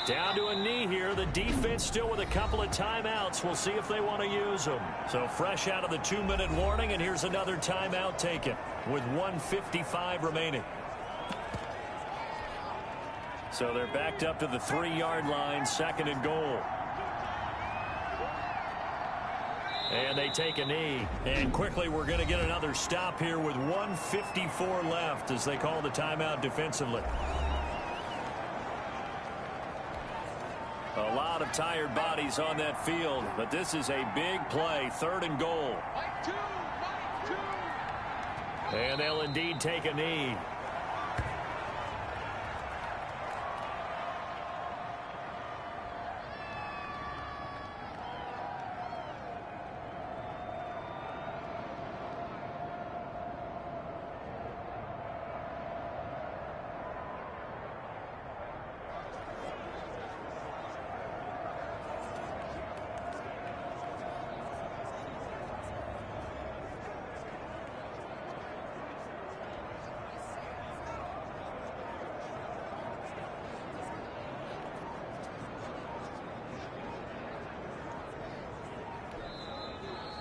Down to a knee here. The defense still with a couple of timeouts. We'll see if they want to use them. So fresh out of the 2-minute warning, and here's another timeout taken with 1:55 remaining. So they're backed up to the 3-yard line, 2nd and goal. And they take a knee. And quickly we're going to get another stop here with 1:54 left as they call the timeout defensively. A lot of tired bodies on that field, but this is a big play, 3rd and goal. And they'll indeed take a knee.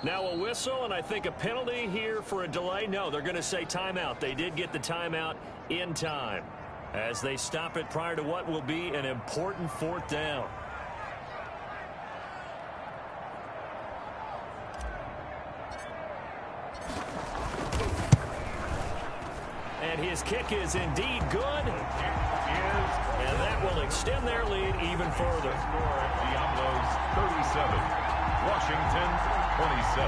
Now a whistle, and I think a penalty here for a delay. No, they're going to say timeout. They did get the timeout in time as they stop it prior to what will be an important 4th down. And his kick is indeed good. And that will extend their lead even further. Score at Diablos 37. Washington 27.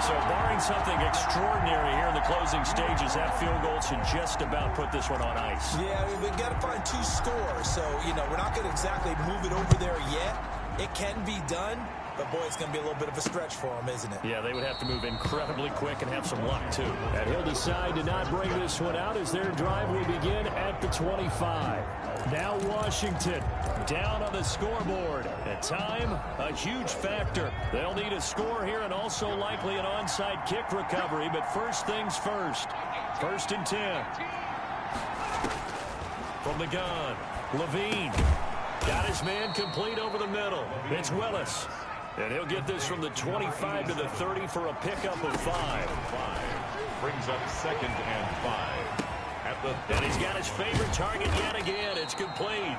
So barring something extraordinary here in the closing stages, that field goal should just about put this one on ice. Yeah, we've got to find 2 scores. So, we're not going to exactly move it over there yet. It can be done. But, boy, it's going to be a little bit of a stretch for them, isn't it? Yeah, they would have to move incredibly quick and have some luck, too. And he'll decide to not bring this one out as their drive will begin at the 25. Now Washington down on the scoreboard. At time, a huge factor. They'll need a score here and also likely an onside kick recovery. But first things first. 1st and 10. From the gun, Levine. Got his man complete over the middle. It's Willis. And he'll get this from the 25 to the 30 for a pickup of 5. Brings up 2nd and 5. And he's got his favorite target yet again. It's complete.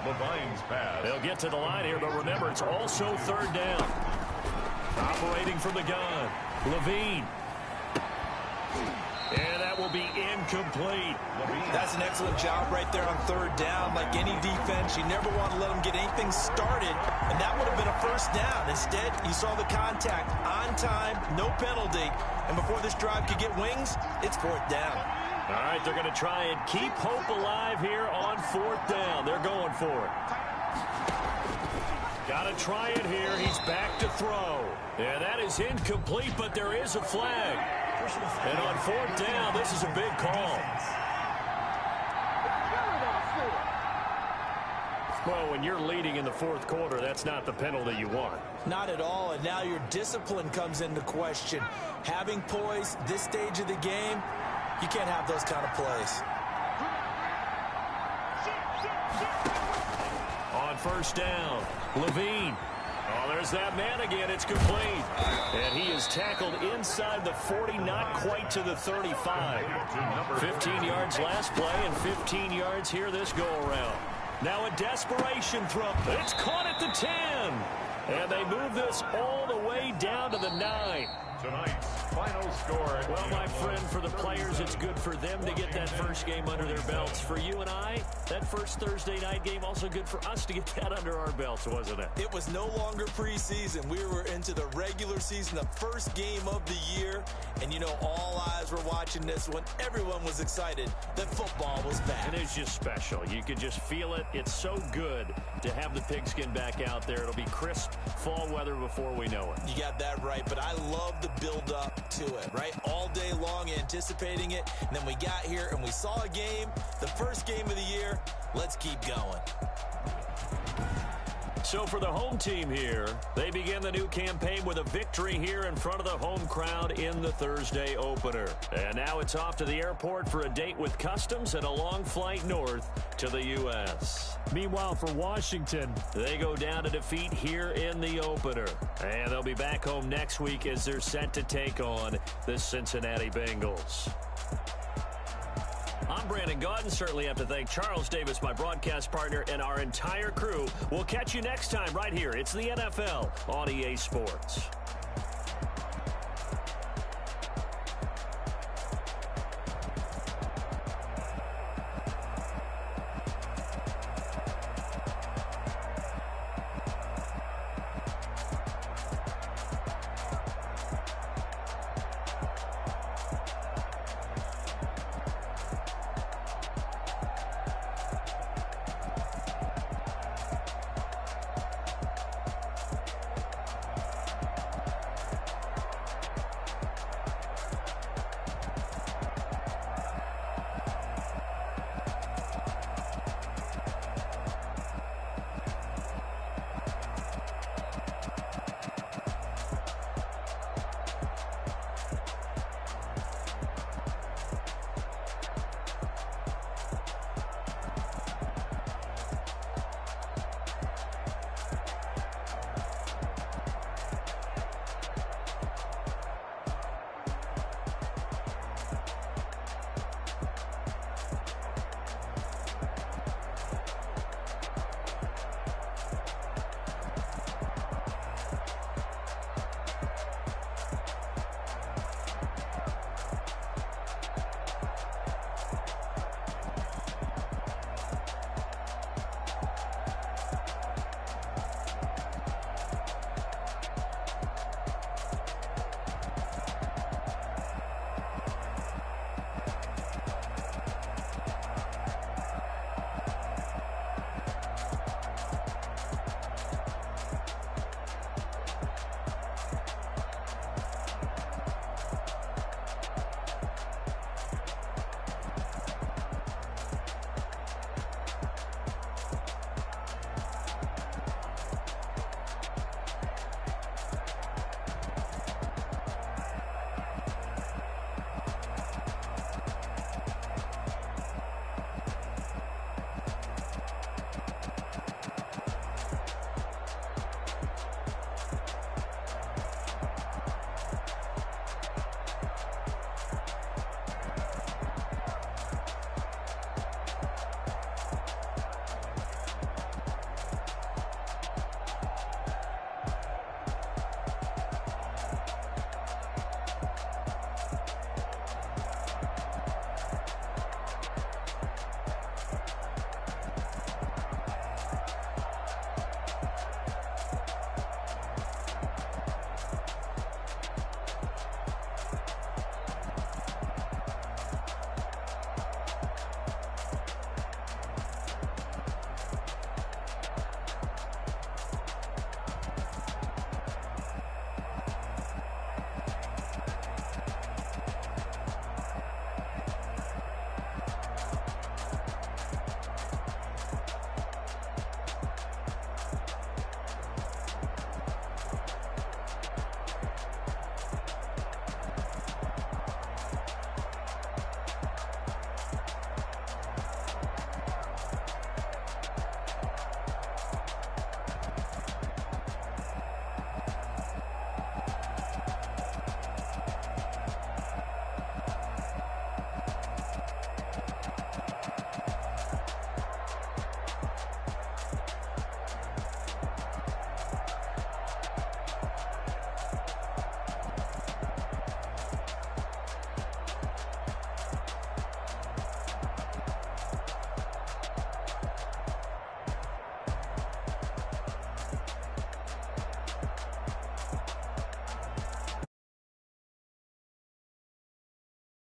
Levine's pass. They'll get to the line here, but remember, it's also 3rd down. Operating from the gun, Levine. And that will be incomplete. That's an excellent job right there on 3rd down. Like any defense, you never want to let them get anything started, and that would have been a 1st down. Instead, you saw the contact on time, no penalty, and before this drive could get wings, it's 4th down. All right, they're going to try and keep hope alive here on 4th down. They're going for it. Got to try it here. He's back to throw. Yeah, that is incomplete, but there is a flag. And on 4th down, this is a big call. Well, when you're leading in the 4th quarter, that's not the penalty you want. Not at all, and now your discipline comes into question. Having poise this stage of the game, you can't have those kind of plays. On 1st down, Levine. Oh, there's that man again. It's complete. And he is tackled inside the 40, not quite to the 35. 15 yards last play and 15 yards here this go-around. Now a desperation throw. It's caught at the 10. And they move this all the way down to the 9. Tonight's final score. Well, my friend, for the players, it's good for them to get that first game under their belts. For you and I, that first Thursday night game, also good for us to get that under our belts, wasn't it? It was no longer preseason. We were into the regular season, the first game of the year. And, all eyes were watching this one. Everyone was excited that football was back. And it's just special. You could just feel it. It's so good to have the pigskin back out there. It'll be crisp fall weather before we know it. You got that right, but I love the build up to it, right? All day long anticipating it, and then we got here and we saw a game, the first game of the year. Let's keep going. So for the home team here, they begin the new campaign with a victory here in front of the home crowd in the Thursday opener. And now it's off to the airport for a date with Customs and a long flight north to the U.S. Meanwhile, for Washington, they go down to defeat here in the opener. And they'll be back home next week as they're set to take on the Cincinnati Bengals. I'm Brandon Gaudin. Certainly have to thank Charles Davis, my broadcast partner, and our entire crew. We'll catch you next time right here. It's the NFL on EA Sports.